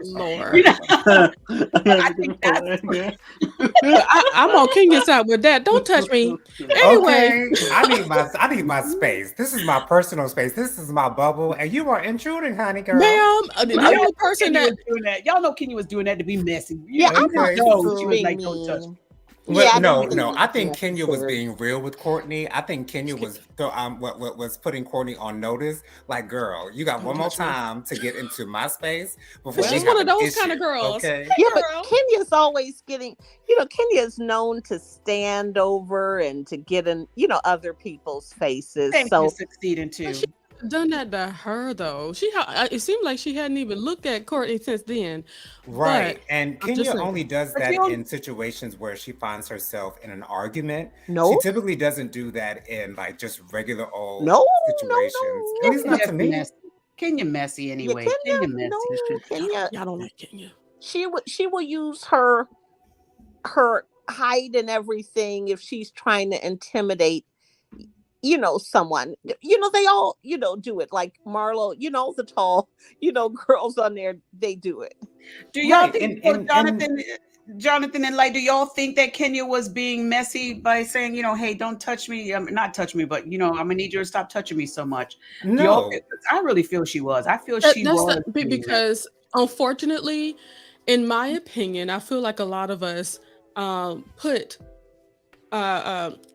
S3: Lord.
S7: You know? I think
S3: I'm on Kenya's side with that. Don't touch me. Anyway.
S4: Okay, I need my space. This is my personal space. This is my bubble, and you are intruding, honey girl.
S3: Ma'am, the only person
S7: Kenya
S3: that
S7: was doing that. Y'all know Kenya was doing that to be messy.
S5: Yeah, I
S4: Okay.
S5: know
S7: she was like, don't touch me.
S4: Well,
S5: Yeah, I
S4: no.
S5: didn't
S4: I think
S5: think
S4: Kenya was
S5: necessary.
S4: being real with Courtney. I think Kenya was what was putting Courtney on notice. Like, girl, you got one more time to get into my space before
S3: she's
S4: we
S3: one
S4: have
S3: of
S4: an
S3: those kind of
S4: issue,
S3: girls.
S4: Okay.
S5: Yeah, but
S3: Girl.
S5: Kenya's always getting, Kenya's known to stand over and to get in, other people's faces.
S7: Thank
S5: So
S7: you succeeding too.
S3: She done that to her though. It seemed like she hadn't even looked at Courtney since then.
S4: Right.
S3: But
S4: And
S3: I'm just
S4: Kenya
S3: saying.
S4: only does
S7: But
S4: that
S7: you don't-
S4: in situations where she finds herself in an argument.
S5: no,
S4: She typically doesn't do that in like just regular old
S5: no,
S4: situations.
S5: no.
S4: At least not
S7: Kenya's
S4: to me.
S7: messy. Kenya messy anyway. Kenya messy.
S5: No, Kenya.
S3: Y'all don't like Kenya.
S5: She will use her height and everything if she's trying to intimidate someone. They all do it, like Marlo, the tall girls on there, they do it.
S7: Do y'all
S4: Right,
S7: think,
S4: and-
S7: Jonathan and Light, do y'all think that Kenya was being messy by saying, hey, don't touch me, not touch me, but I'm gonna need you to stop touching me so much?
S4: No.
S7: I really feel she was. I feel
S3: That's
S7: she was being
S3: because unfortunately, in my opinion, I feel like a lot of us put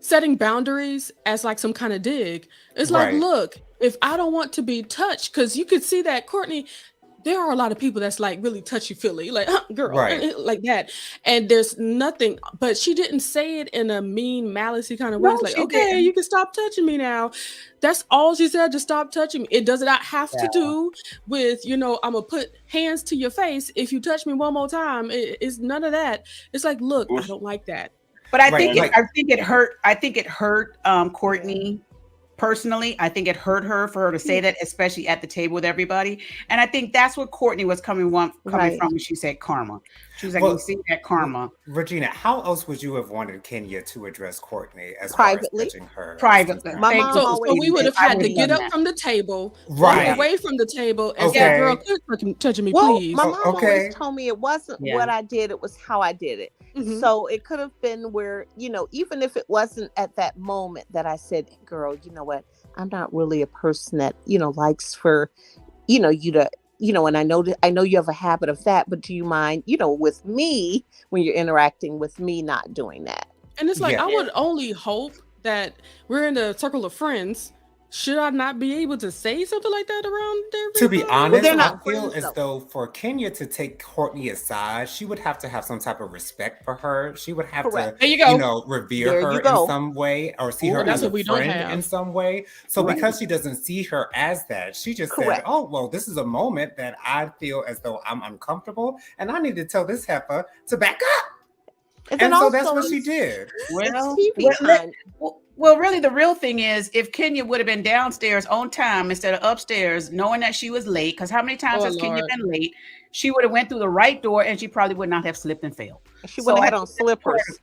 S3: setting boundaries as like some kind of dig. It's like,
S4: Right.
S3: look, if I don't want to be touched, because you could see that Courtney, there are a lot of people that's like really touchy-feely, like, girl,
S4: Right.
S3: like that. And there's nothing, but she didn't say it in a mean, malicey kind of way.
S7: No,
S3: It's like,
S7: she
S3: okay,
S7: didn't.
S3: you can stop touching me now. That's all she said, to stop touching me. It does not have to do with, I'm gonna put hands to your face if you touch me one more time. It's none of that. It's like, look, I don't like that.
S7: But I
S4: Right,
S7: think it hurt Courtney personally. I think it hurt her for her to say that, especially at the table with everybody. And I think that's what Courtney was coming from when she said karma. She was like,
S4: Well,
S7: you see that karma.
S4: Regina, how else would you have wanted Kenya to address Courtney as
S5: Privately.
S4: far as touching her?
S7: Privately.
S5: My mom
S3: So
S5: always
S3: we would have
S7: I
S3: had to
S7: would've
S3: get
S7: done
S3: up
S7: that.
S3: from the table,
S4: Right.
S3: walk away from the table, and
S4: Okay.
S3: say, "Girl, quit touching me,
S5: Well,
S3: please."
S5: my mom
S4: okay.
S5: always told me it wasn't
S7: Yeah.
S5: what I did, it was how I did it.
S3: Mhm.
S5: So it could have been where, even if it wasn't at that moment that I said, girl, you know what? I'm not really a person that, likes for, you to, and I know you have a habit of that, but do you mind, with me, when you're interacting with me, not doing that?
S3: And it's like,
S4: Yeah.
S3: I would only hope that we're in a circle of friends. Should I not be able to say something like that around there?
S4: To be honest,
S5: they're
S4: I
S5: not
S4: feel
S5: friends,
S4: as though for Kenya to take Courtney aside, she would have to have some type of respect for her. She would have
S5: Correct.
S3: There you
S4: to,
S3: go.
S4: revere
S5: There
S4: her
S5: you go.
S4: in some way or see
S3: Ooh,
S4: her
S3: that's
S4: as a
S3: what we don't
S4: friend
S3: have.
S4: in some way. So
S5: Right.
S4: because she doesn't see her as that, she just said,
S5: Correct.
S4: oh, well, this is a moment that I feel as though I'm uncomfortable and I need to tell this heifer to back up.
S5: And
S4: And
S5: then
S4: so that's
S5: also
S4: what she did.
S7: Well,
S5: TV
S7: well,
S5: time.
S7: well, really, the real thing is if Kenya would have been downstairs on time instead of upstairs, knowing that she was late, because how many times
S3: Oh,
S7: has Kenya
S3: Lord.
S7: been late? She would have went through the right door and she probably would not have slipped and fell.
S5: She
S7: So
S5: would have had
S7: I
S5: on
S7: think
S5: slippers.
S7: And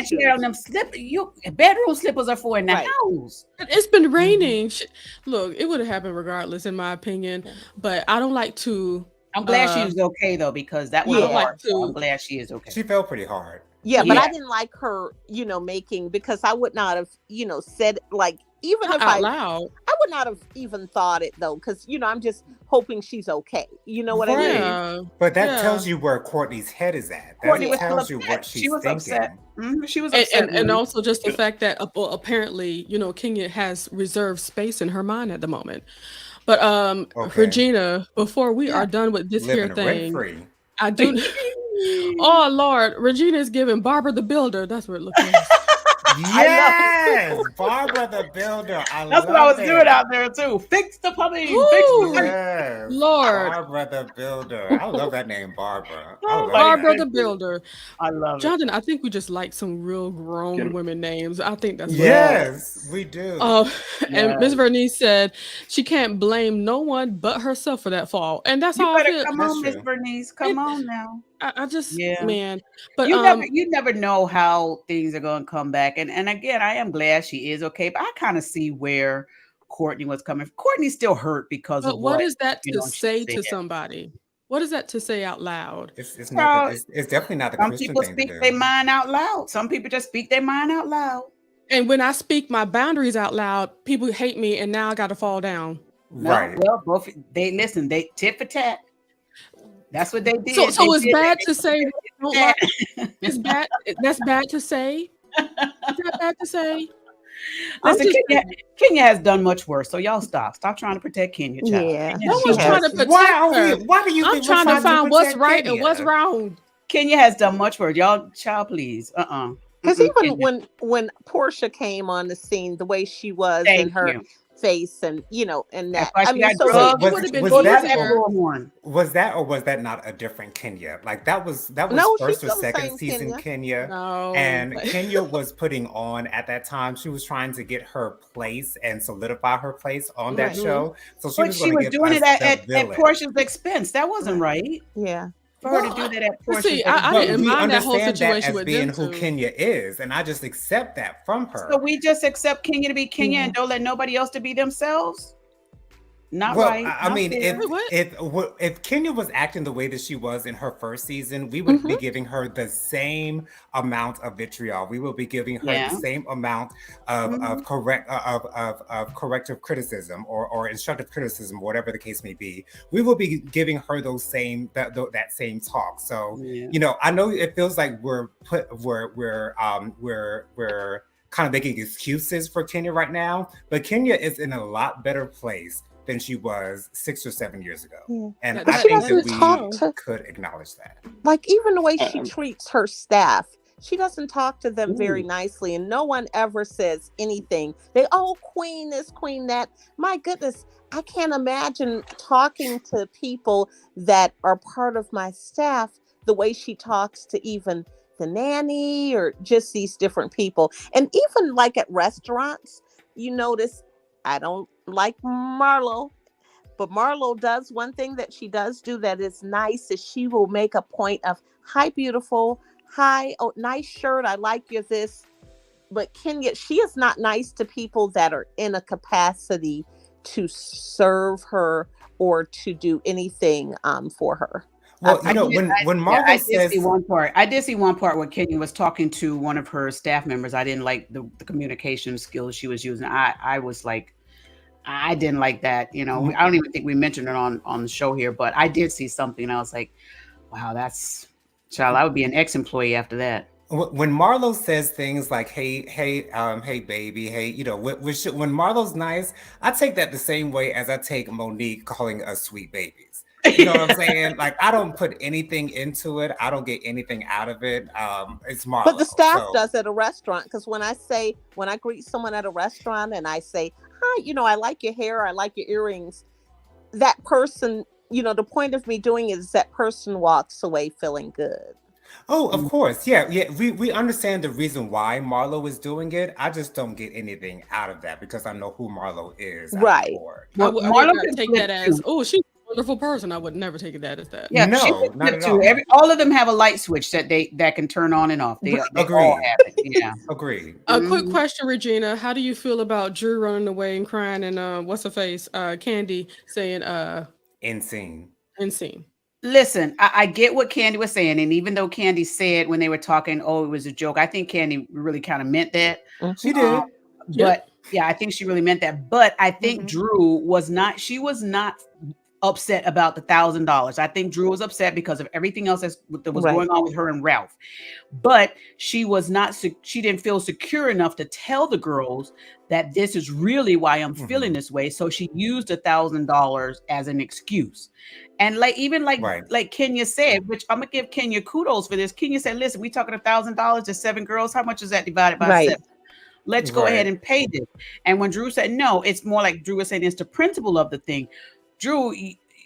S7: she
S5: House
S7: had on
S5: shoes.
S7: them bedroom slippers are for in the
S5: Right.
S7: house.
S3: It's been raining. Look, it would have happened regardless, in my opinion. But I don't like to.
S7: I'm glad she was okay though, because that was
S5: Yeah.
S7: hard. So
S3: Like
S7: I'm glad she is okay.
S4: She fell pretty hard.
S5: Yeah, but
S7: Yeah.
S5: I didn't like her, making, because I would not have, said, like, even if
S3: Out loud.
S5: I would not have even thought it though, because I'm just hoping she's okay. You know what I mean?
S3: Yeah.
S4: But that
S3: Yeah.
S4: tells you where Courtney's head is at. That
S7: Courtney was still
S4: tells you
S7: upset.
S4: what she's
S7: She was
S4: thinking.
S7: upset. She was upset.
S3: And also just the fact that apparently, Kenya has reserved space in her mind at the moment. But
S4: Okay.
S3: Regina, before we are done with this here
S4: Living
S3: thing,
S4: rent-free.
S3: I do. Oh Lord, Regina is giving Barbara the Builder. That's what it looks like.
S4: Yes, Barbara the Builder.
S7: That's what I was doing out there too. Fix the plumbing. Fix the plumbing.
S4: Yes,
S3: Lord.
S4: Barbara the Builder. I love that name, Barbara. I love
S3: Barbara
S4: that.
S3: the Builder.
S7: I love it.
S3: Jonathan, I think we just like some real grown women names. I think that's what
S4: Yes, we do.
S3: And Miss Vernice said she can't blame no one but herself for that fall. And that's
S7: You
S3: how I
S7: better
S3: feel.
S7: come
S4: That's
S7: on, Miss
S4: true.
S7: Bernice. Come on now.
S3: I just,
S7: Yeah.
S3: man. But
S7: You never know how things are going to come back. And again, I am glad she is okay. But I kind of see where Courtney was coming from. Courtney's still hurt because
S3: but
S7: of
S3: what is that
S7: she
S3: to say to
S7: said.
S3: somebody? What is that to say out loud?
S4: It's nothing. It's definitely not the
S7: Some
S4: Christian
S7: people
S4: thing
S7: speak
S4: to do.
S7: their mind out loud. Some people just speak their mind out loud.
S3: And when I speak my boundaries out loud, people hate me, and now I got to fall down.
S7: No,
S4: Right.
S7: well, both they tit for tat. That's what they did.
S3: So
S7: They
S3: it's
S7: did
S3: bad
S7: that.
S3: to say. Don't like, it's bad. That's bad to say. Is that bad to say?
S7: Listen, Kenya has done much worse. So y'all stop trying to protect Kenya, child.
S5: Yeah.
S3: No
S5: she
S3: one's
S5: has.
S3: trying to protect her.
S4: Why do you
S3: I'm
S4: think we're
S3: trying to find what's
S4: protect
S3: right
S4: Kenya?
S3: and what's wrong.
S7: Kenya has done much worse. Y'all, child, please.
S5: Because even when Portia came on the scene, the way she was in her face and and that.
S7: That's why
S5: I
S7: she
S5: mean,
S7: got
S5: so
S7: drugged.
S5: it would have been
S4: was that
S5: easier.
S4: Was that or was that not a different Kenya? Like that was
S5: No, she's
S4: first or
S5: still the
S4: second
S5: same
S4: season Kenya.
S3: No,
S4: And Kenya was putting on at that time. She was trying to get her place and solidify her place on that
S5: Right.
S4: show. So
S7: But she was doing it at Portia's expense. That wasn't right.
S5: Yeah.
S7: For her to do that at Portia's
S3: see, I
S4: But
S3: didn't
S4: we
S3: mind that whole
S4: understand that
S3: situation
S4: as
S3: with
S4: being
S3: them
S4: who
S3: two.
S4: Kenya is, and I just accept that from her.
S7: So we just accept Kenya to be Kenya and don't let nobody else to be themselves? Not
S4: Well,
S7: right.
S4: I mean,
S7: fair.
S4: if Kenya was acting the way that she was in her first season, we would be giving her the same amount of vitriol. We will be giving her the same amount of corrective criticism or instructive criticism, whatever the case may be. We will be giving her that same talk. So I know it feels like we're kind of making excuses for Kenya right now, but Kenya is in a lot better place than she was 6 or 7 years ago.
S5: Yeah.
S4: And
S3: That-
S4: I
S3: that-
S4: think
S3: that
S4: that
S3: is
S4: we
S3: true.
S4: could acknowledge that.
S5: Like even the way she treats her staff, she doesn't talk to them very nicely, and no one ever says anything. They queen this, queen that. My goodness, I can't imagine talking to people that are part of my staff the way she talks to even the nanny or just these different people. And even like at restaurants, you notice, I don't like Marlo, but Marlo does one thing that she does do that is nice, is she will make a point of, hi, beautiful, hi, oh, nice shirt, I like your this. But Kenya, she is not nice to people that are in a capacity to serve her or to do anything for her.
S4: Well, when Marvel
S7: I
S4: says
S7: did see one part where Kenya was talking to one of her staff members. I didn't like the communication skills she was using. I was like, I didn't like that. I don't even think we mentioned it on the show here, but I did see something. And I was like, wow, child, I would be an ex-employee after that.
S4: When Marlo says things like, hey, baby, hey, when Marlo's nice, I take that the same way as I take Monique calling us sweet babies. You know what I'm saying? Like, I don't put anything into it. I don't get anything out of it. It's Marlo.
S5: But the staff does at a restaurant, because when I greet someone at a restaurant and I say, hi, I like your hair, I like your earrings, that person, the point of me doing it is that person walks away feeling good.
S4: Oh, of course. Yeah. We understand the reason why Marlo is doing it. I just don't get anything out of that because I know who Marlo is.
S5: Right.
S3: I would not take that as, she's a wonderful person. I would never take that as that.
S7: Yeah,
S4: no, not at all.
S7: All of them have a light switch that can turn on and off. They all have it. Yeah.
S4: Agreed.
S3: A quick question, Regina. How do you feel about Drew running away and crying and what's her face? Candy saying
S4: insane.
S7: Listen, I get what Candy was saying, and even though Candy said when they were talking, it was a joke, I think Candy really kind of meant that.
S4: She did.
S7: But Yeah, I think she really meant that. But I think
S5: Mhm.
S7: Drew was not upset about the $1,000. I think Drew was upset because of everything else that was
S5: Right.
S7: going on with her and Ralph. But she was not, she didn't feel secure enough to tell the girls that this is really why I'm feeling this way. So she used $1,000 as an excuse. And like Kenya said, which I'm gonna give Kenya kudos for this. Kenya said, listen, we talking $1,000 to 7 girls. How much is that divided by
S5: Right.
S7: 7? Let's go ahead and pay this. And when Drew said no, it's more like Drew was saying it's the principle of the thing. Drew,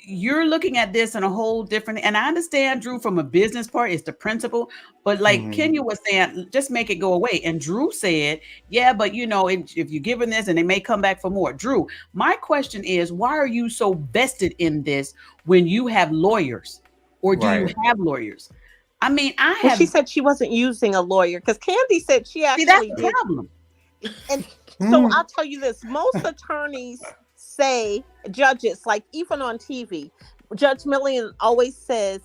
S7: you're looking at this in a whole different, and I understand, Drew, from a business part, it's the principle, but like Kenya was saying, just make it go away. And Drew said, yeah, but if you're giving this and they may come back for more. Drew, my question is, why are you so vested in this when you have lawyers, or do you have lawyers? I mean,
S5: She said she wasn't using a lawyer because Candy said she actually
S7: that's the
S5: did.
S7: problem.
S5: And so I'll tell you this, most attorneys say, judges, like even on TV, Judge Millian always says,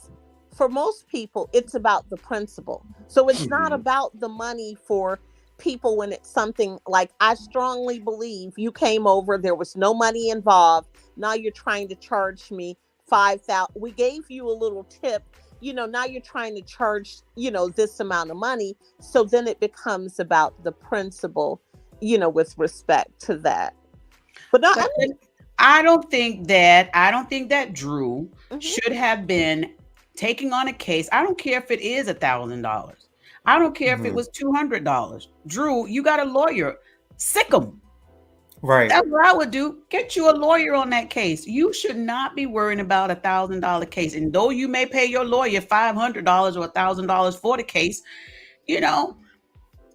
S5: for most people, it's about the principle. So it's not about the money for people when it's something like, I strongly believe you came over, there was no money involved. Now you're trying to charge me $5,000. We gave you a little tip. Now you're trying to charge, this amount of money. So then it becomes about the principle, with respect to that. But no,
S7: I don't think that Drew should have been taking on a case. I don't care if it is $1,000. I don't care if it was $200. Drew, you got a lawyer. Sick 'em.
S4: Right.
S7: That's what I would do. Get you a lawyer on that case. You should not be worrying about $1,000 case. And though you may pay your lawyer $500 or $1,000 for the case,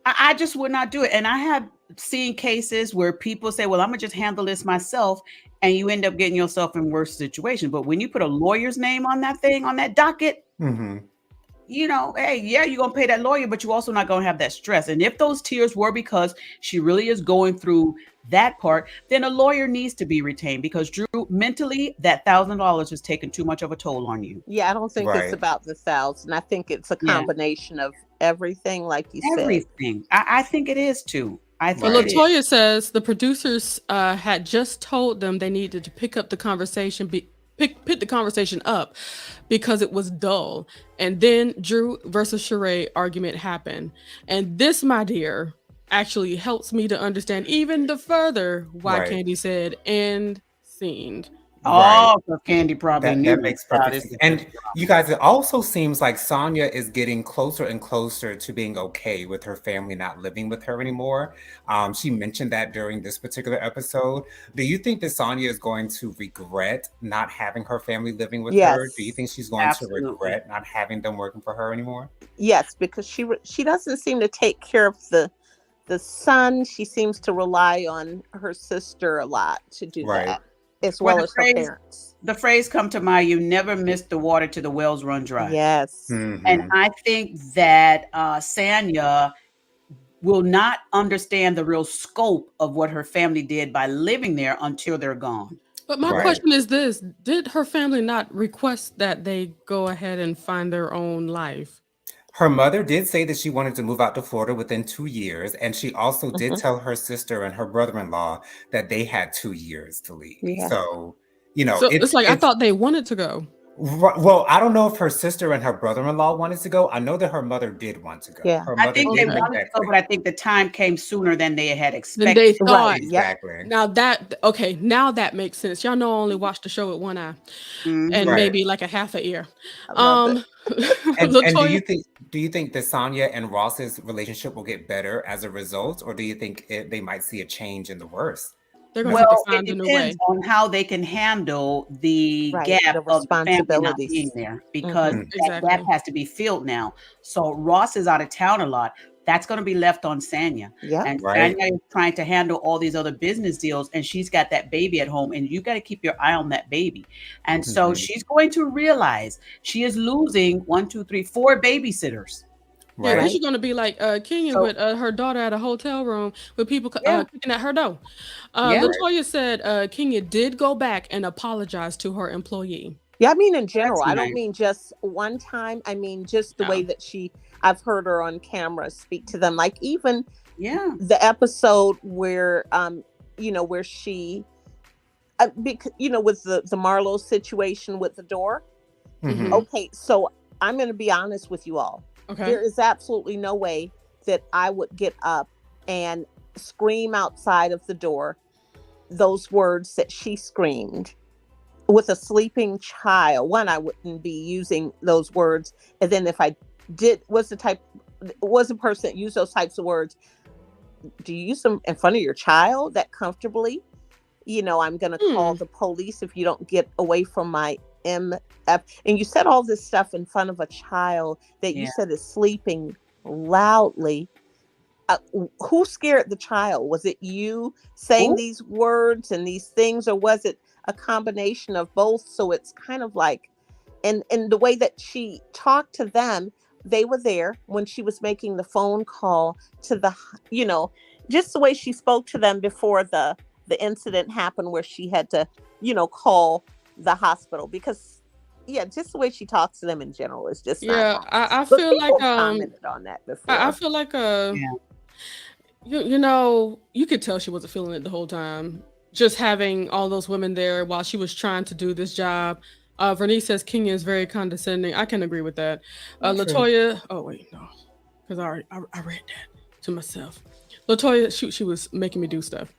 S7: I just would not do it. And I have seen cases where people say, well, I'm gonna just handle this myself, and you end up getting yourself in worse situations. But when you put a lawyer's name on that thing, on that docket, hey, yeah, you're gonna pay that lawyer, but you're also not gonna have that stress. And if those tears were because she really is going through that part, then a lawyer needs to be retained, because Drew, mentally, that $1,000 has taken too much of a toll on you.
S5: Yeah, I don't think it's about the 1,000. I think it's a combination of everything, like you said.
S7: Everything. I think it is too.
S3: LaToya says the producers had just told them they needed to pick up the conversation, pick the conversation up because it was dull. And then Drew versus Sheree argument happened. And this, my dear, actually helps me to understand even the further why Candy said "and scene."
S7: So Candy probably knew.
S4: That makes perfect sense. And you guys, it also seems like Sonia is getting closer and closer to being okay with her family not living with her anymore. She mentioned that during this particular episode. Do you think that Sonia is going to regret not having her family living with her? Do you think she's going to regret not having them working for her anymore?
S5: Yes, because she doesn't seem to take care of the son. She seems to rely on her sister a lot to do that, as well as her parents.
S7: The phrase come to mind, you never miss the water till the wells run dry.
S5: Yes.
S7: And I think that Sanya will not understand the real scope of what her family did by living there until they're gone.
S3: But my question is this: did her family not request that they go ahead and find their own life?
S4: Her mother did say that she wanted to move out to Florida within 2 years. And she also did tell her sister and her brother-in-law that they had 2 years to leave.
S5: Yeah.
S4: So,
S3: so it's like, I thought they wanted to go.
S4: Well, I don't know if her sister and her brother-in-law wanted to go. I know that her mother did want to go.
S5: Yeah.
S7: I think they wanted to go, but I think the time came sooner than they had expected.
S3: They thought.
S4: Exactly.
S3: Now that makes sense. Y'all know I only watch the show with one eye and maybe like a half an ear.
S4: And do you think that Sonia and Ross's relationship will get better as a result, or do you think they might see a change in the worse?
S3: They're going to have to find
S7: a new way. It depends on how they can handle the gap of the family not being there, because that gap has to be filled now. So Ross is out of town a lot. That's going to be left on Sanya.
S5: Yeah.
S7: And Sanya is trying to handle all these other business deals, and she's got that baby at home, and you got to keep your eye on that baby. And so she's going to realize she is losing 4 babysitters.
S3: Yeah, right. She's gonna be like Kenya with her daughter at a hotel room with people kicking at her door. LaToya said Kenya did go back and apologize to her employee.
S5: Yeah, I mean in general. I don't mean just one time. I mean just the way that I've heard her on camera speak to them. Like even
S7: Yeah.
S5: The episode where where she with the Marlowe situation with the door.
S4: Mhm.
S5: Okay, so I'm going to be honest with you all.
S3: Okay.
S5: There is absolutely no way that I would get up and scream outside of the door those words that she screamed with a sleeping child. One, I wouldn't be using those words. And then if I was a person that used those types of words, do you use them in front of your child that comfortably? I'm going to call the police if you don't get away from my MF. And you said all this stuff in front of a child that you said is sleeping loudly. Who scared the child? Was it you saying these words and these things, or was it a combination of both? So it's kind of like, and the way that she talked to them, they were there when she was making the phone call to the, just the way she spoke to them before the incident happened, where she had to, call the hospital, because just the way she talks to them in general is just not nice.
S3: I
S5: But
S3: feel like
S5: people commented on that before.
S3: I feel like you could tell she wasn't feeling it the whole time, just having all those women there while she was trying to do this job. Vernice says Kenya is very condescending. I can agree with that. Latoya, oh wait, no, because I read that to myself. Latoya, she was making me do stuff.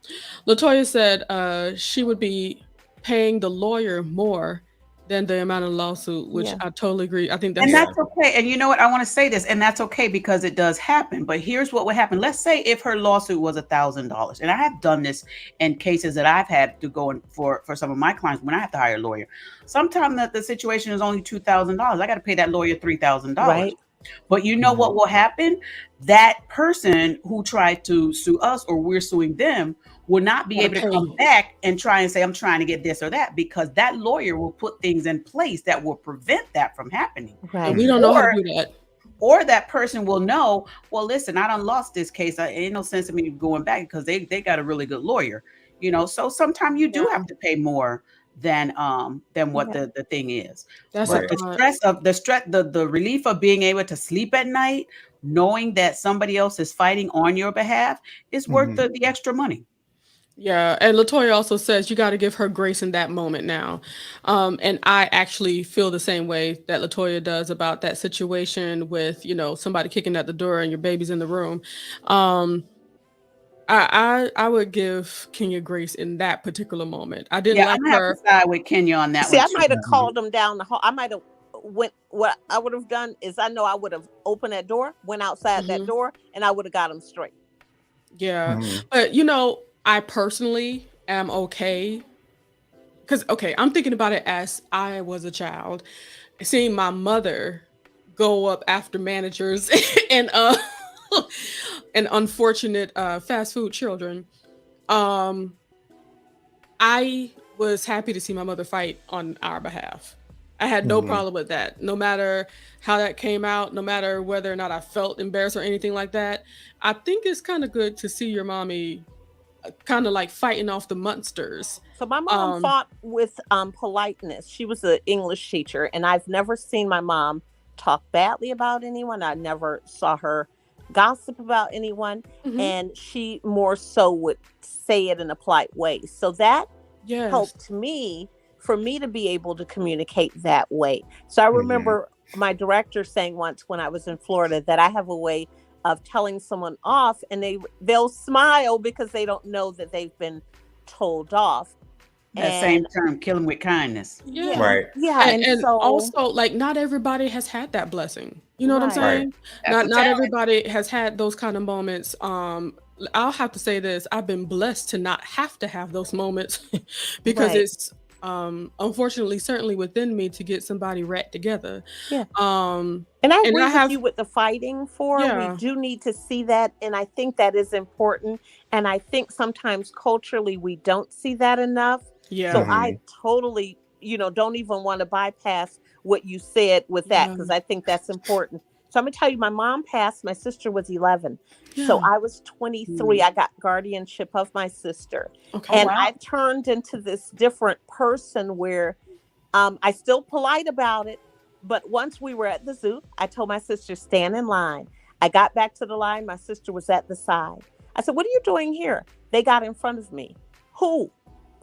S3: Latoya said she would be paying the lawyer more than the amount of lawsuit, which I totally agree. I think that's...
S7: And that's okay. And you know what? I want to say this, and that's okay because it does happen. But here's what would happen. Let's say if her lawsuit was $1,000, and I have done this in cases that I've had to go in for some of my clients when I have to hire a lawyer. Sometimes the situation is only $2,000. I got to pay that lawyer $3,000.
S5: Right.
S7: But you know what will happen? That person who tried to sue us, or we're suing them, will not be able to come back and try and say, I'm trying to get this or that, because that lawyer will put things in place that will prevent that from happening.
S5: Right.
S3: And we don't know how to do that.
S7: Or that person will know, well, listen, I done lost this case. Ain't no sense in me going back because they got a really good lawyer. So sometimes you do have to pay more than what the thing is.
S3: That's
S7: but the relief of being able to sleep at night, knowing that somebody else is fighting on your behalf, is worth the extra money.
S3: Yeah, and Latoya also says you got to give her grace in that moment now. And I actually feel the same way that Latoya does about that situation with, somebody kicking at the door and your baby's in the room. I would give Kenya grace in that particular moment. I didn't like
S7: I'm
S3: her.
S7: have to side with Kenya on that.
S5: See, I might have called them down the hall. I might have what I would have done is, I know I would have opened that door, went outside that door, and I would have got them straight.
S3: Yeah, but I personally am okay, because I'm thinking about it as I was a child, seeing my mother go up after managers and and unfortunate fast food children. I was happy to see my mother fight on our behalf. I had no problem with that, no matter how that came out, no matter whether or not I felt embarrassed or anything like that. I think it's kind of good to see your mommy kind of like fighting off the monsters.
S5: So my mom fought with politeness. She was an English teacher, and I've never seen my mom talk badly about anyone. I never saw her gossip about anyone, and she more so would say it in a polite way. So that helped me, for me to be able to communicate that way. So I remember my director saying once when I was in Florida that I have a way of telling someone off, and they'll smile because they don't know that they've been told off.
S7: That same term, kill them with kindness.
S3: Yeah.
S4: Right.
S5: Yeah.
S3: And
S5: so,
S3: also, like, not everybody has had that blessing. You know what I'm saying?
S7: Right.
S3: Not everybody has had those kind of moments. I'll have to say this. I've been blessed to not have to have those moments because it's unfortunately certainly within me to get somebody rat together.
S5: And I agree with you with the fighting for.
S3: Yeah.
S5: We do need to see that, and I think that is important. And I think sometimes culturally we don't see that enough.
S3: Yeah.
S5: So I totally, don't even want to bypass what you said with that, because I think that's important. So I'm going to tell you, my mom passed, my sister was 11.
S3: Yeah.
S5: So I was 23. I got guardianship of my sister.
S3: Okay.
S5: And I turned into this different person where I still polite about it. But once we were at the zoo, I told my sister, stand in line. I got back to the line. My sister was at the side. I said, what are you doing here? They got in front of me. Who?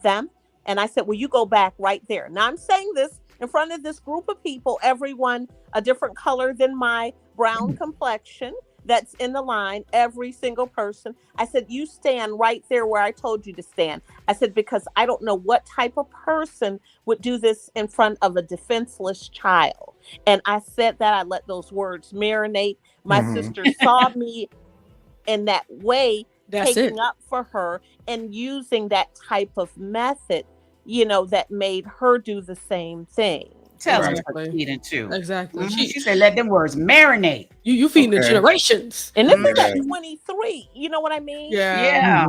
S5: Them? And I said, well, you go back right there. Now I'm saying this in front of this group of people, everyone a different color than my brown complexion that's in the line, every single person. I said, you stand right there where I told you to stand. I said, because I don't know what type of person would do this in front of a defenseless child. And I said that, I let those words marinate. My sister saw me in that way, taking up for her and using that type of method, that made her do the same thing.
S7: Tell them what feeding too.
S3: Exactly.
S7: She said, let them words marinate.
S3: You feeding the generations.
S5: And this is at 23. You know what I mean?
S7: Yeah.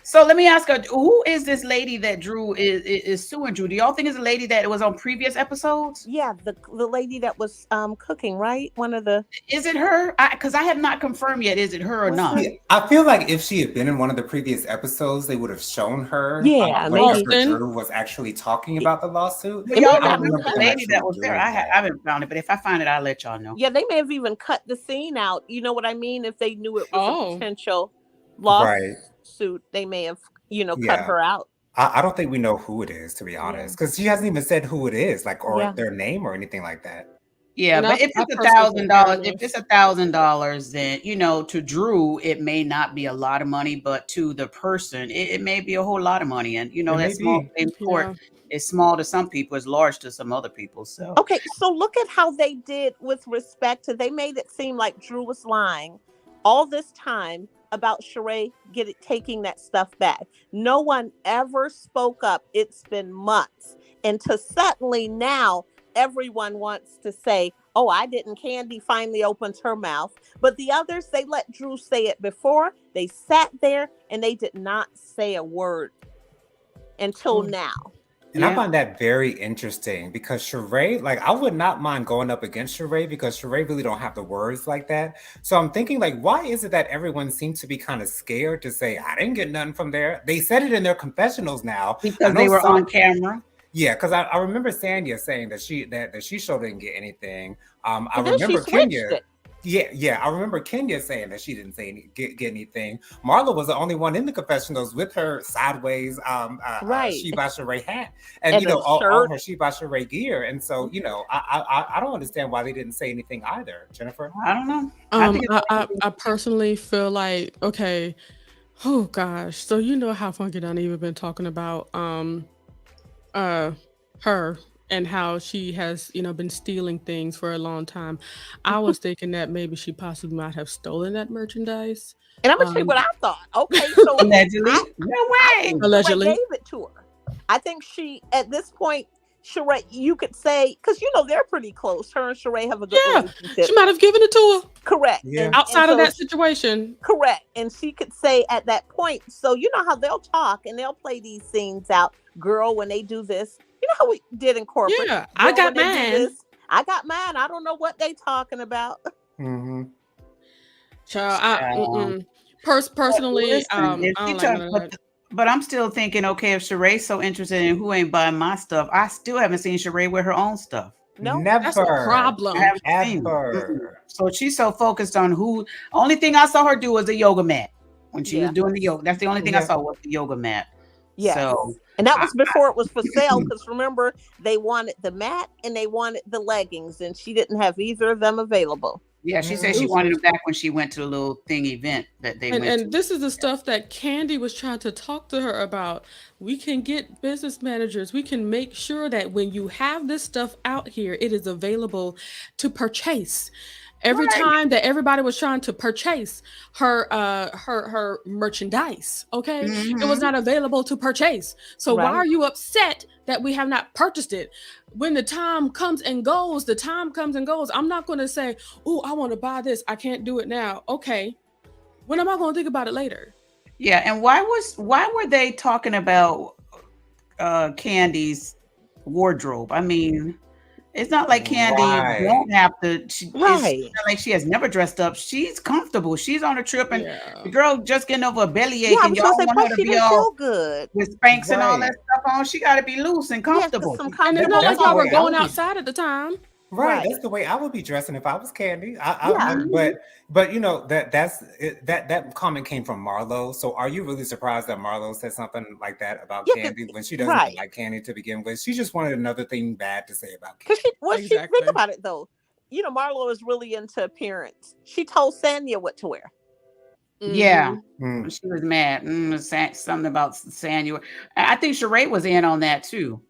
S7: So let me ask her, who is this lady that Drew is suing Drew? Do y'all think it's a lady that was on previous episodes?
S5: Yeah, the lady that was cooking, right? One of the...
S7: Is it her? Because I have not confirmed yet. Is it her or not?
S4: I feel like if she had been in one of the previous episodes, they would have shown her.
S5: Yeah,
S4: whenever Drew was actually talking about the lawsuit.
S7: But y'all don't remember the lady that was there. I haven't found it, but if I find it, I'll let y'all know.
S5: Yeah, they may have even cut the scene out. You know what I mean? If they knew it was a potential lawsuit, they may have, cut her out.
S4: I don't think we know who it is, to be honest, because she hasn't even said who it is, or their name or anything like that.
S7: Yeah, but if it's $1,000, then to Drew it may not be a lot of money, but to the person it may be a whole lot of money, and that small claims court is small to some people, it's large to some other people. So
S5: okay, so look at how they did with respect to, they made it seem like Drew was lying all this time about Sheree taking that stuff back. No one ever spoke up. It's been months. And to suddenly now everyone wants to say, oh, I didn't. Candy finally opens her mouth. But the others, they let Drew say it before. They sat there and they did not say a word until now.
S4: And I find that very interesting because Sheree, I would not mind going up against Sheree because Sheree really don't have the words like that. So I'm thinking, why is it that everyone seems to be kind of scared to say, I didn't get nothing from there? They said it in their confessionals now.
S7: Because they were on camera.
S4: Yeah, because I remember Sanya saying that she sure didn't get anything. I remember Kenya. Yeah. I remember Kenya saying that she didn't get anything. Marla was the only one in the confessionals with her sideways She by Sheree hat and all her She by Sheree gear. And so I don't understand why they didn't say anything either. Jennifer,
S7: I don't know.
S3: I personally feel like, okay, oh gosh, so how Funky Done even been talking about her and how she has, been stealing things for a long time. I was thinking that maybe she possibly might have stolen that merchandise.
S5: And I'm gonna tell you what I thought. Okay, so
S7: allegedly, no way.
S3: Allegedly,
S5: gave it to her. I think she, at this point, Sheree, you could say, because they're pretty close. Her and Sheree have a good relationship.
S3: She might have given it to her.
S5: Correct.
S3: Yeah. Outside of that situation.
S5: Correct. And she could say at that point. So you know how they'll talk and they'll play these scenes out. Girl, when they do this. You know how we did in corporate?
S3: Yeah, I got mine.
S5: I got mine. I don't know what they talking about.
S3: Child, personally,
S7: but I'm still thinking, okay, if Sheree's so interested in who ain't buying my stuff, I still haven't seen Sheree with her own stuff.
S5: No,
S4: never.
S3: That's a problem.
S4: Ever.
S7: So she's so focused on who. Only thing I saw her do was the yoga mat when she was doing the yoga. That's the only thing I saw was the yoga mat.
S5: Yeah.
S7: So,
S5: and that was before it was for sale, because remember, they wanted the mat and they wanted the leggings, and she didn't have either of them available.
S7: Yeah, she said she wanted them back when she went to the little event that they went to.
S3: And this is the stuff that Candy was trying to talk to her about. We can get business managers. We can make sure that when you have this stuff out here, it is available to purchase. Every time that everybody was trying to purchase her merchandise, okay, it was not available to purchase. So why are you upset that we have not purchased it? When the time comes and goes, I'm not going to say, oh, I want to buy this. I can't do it now. Okay. When am I going to think about it later?
S7: Yeah. And why were they talking about Candy's wardrobe? I mean, it's not like Candy don't have to. It's not like she has never dressed up. She's comfortable. She's on a trip, and the girl just getting over a bellyache, and y'all want her to be all
S5: good
S7: with Spanx and all that stuff on. She got to be loose and comfortable.
S3: And it's not like y'all were going outside at the time.
S4: Right, that's the way I would be dressing if I was Candy.
S5: Yeah.
S4: But you know that comment came from Marlo. So are you really surprised that Marlo said something like that about
S5: Yeah,
S4: Candy when she doesn't even
S5: right.
S4: like Candy to begin with? She just wanted another thing bad to say about
S5: Because
S4: Candy.
S5: she think
S3: Exactly.
S5: about it though. Marlo is really into appearance. She told Sanya what to wear.
S7: Yeah.
S4: Mm.
S7: She was mad. Something about Samuel. I think Sheree was in on that too,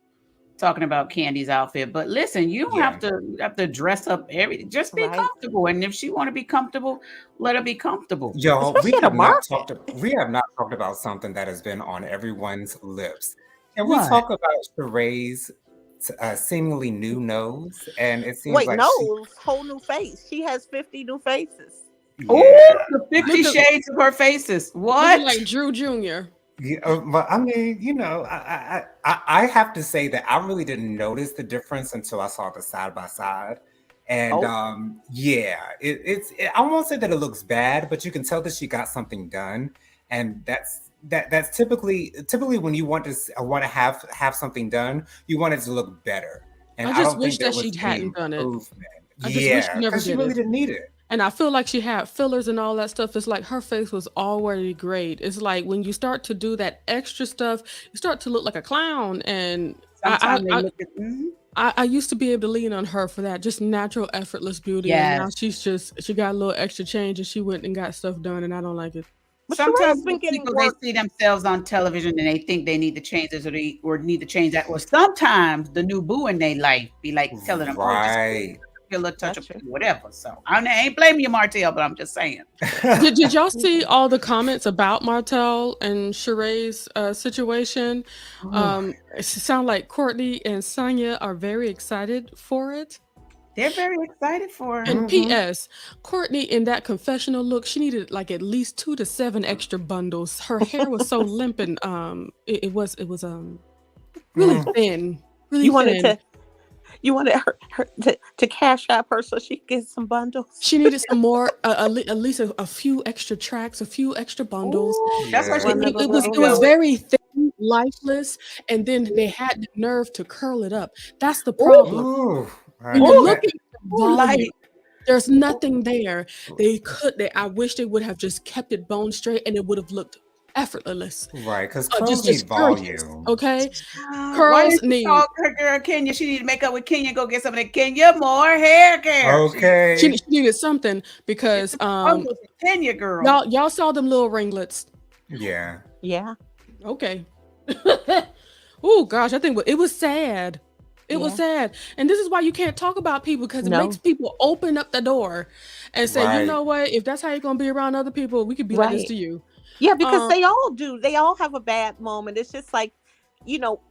S7: talking about Candy's outfit. But listen, you don't
S4: Yeah.
S7: have to dress up everything. Just be
S5: Right.
S7: comfortable. And if she want to be comfortable, let her be comfortable.
S4: Y'all,
S5: Especially at a market.
S4: we have not talked about something that has been on everyone's lips. Can we
S7: What?
S4: talk about Sheree's seemingly new nose? And it seems
S5: Wait,
S4: like
S5: no, whole new face. She has 50 new faces.
S7: Oh,
S4: yeah.
S7: the 50
S3: Look at-
S7: shades of her faces.
S3: Looking
S7: What?
S3: like Drew Jr.
S4: Yeah, but I mean, I have to say that I really didn't notice the difference until I saw the side by side, and
S5: Oh.
S4: I won't say that it looks bad, but you can tell that she got something done, and that's typically when you want to have something done, you want it to look better, and
S3: I
S4: I
S3: just
S4: don't
S3: wish
S4: think there
S3: that she
S4: was any
S3: hadn't done it.
S4: improvement.
S3: I just wish she
S4: Yeah,
S3: never
S4: because she
S3: did
S4: really
S3: it.
S4: didn't need it.
S3: And I feel like she had fillers and all that stuff. It's like her face was already great. It's like when you start to do that extra stuff, you start to look like a clown. And
S7: Sometimes they look at
S3: I used to be able to lean on her for that, just natural, effortless beauty. And now
S7: yes.
S3: she got a little extra change and she went and got stuff done, and I don't like it.
S5: But
S7: Sometimes
S5: Sheree's been getting
S7: people they
S5: work.
S7: see themselves on television and they think they need to change this or need to change that. Or sometimes the new boo in their life be like telling them, "Oh, just
S4: Right.
S7: feel a little touch of
S5: That's true.
S7: whatever." So I ain't blaming you, Martell, but I'm just saying.
S3: Did y'all see all the comments about Martell and Sheree's situation? It sounds like Courtney and Sonia are very excited for it.
S7: They're very excited for her.
S3: And P.S. Courtney in that confessional look, she needed like at least 2 to 7 extra bundles. Her hair was so limp and it was really thin, really
S5: You wanted
S3: thin.
S5: you wanted her to cash out her so she could get some bundles.
S3: She needed some more, at least a few extra tracks, a few extra bundles.
S7: Ooh, that's why she
S4: Yeah.
S7: needs
S3: It was very thin, lifeless, and then they had the nerve to curl it up. That's the problem.
S4: Ooh,
S3: When you're
S7: Ooh,
S3: looking for volume,
S7: light.
S3: there's nothing there. I wish they would have just kept it bone straight and it would have looked effortless.
S4: right, because curls
S3: Just
S4: need
S3: gorgeous,
S4: volume.
S3: okay?
S7: Why
S3: Curls
S7: didn't you
S3: need.
S7: call her girl Kenya? She need to make up with Kenya. Go get some of that Kenya more hair care.
S4: Okay.
S3: She needed something because
S7: Kenya girl.
S3: y'all saw them little ringlets.
S4: Yeah.
S5: Yeah.
S3: Okay. Oh gosh, I think it was sad. It was
S5: Yeah.
S3: sad. And this is why you can't talk about people, because it
S5: No.
S3: makes people open up the door and say,
S4: Right.
S3: you know what, if that's how you're gonna be around other people, we could be like this
S5: Right.
S3: to you.
S5: Yeah, because
S3: Um,
S5: they all do. They all have a bad moment. It's just like,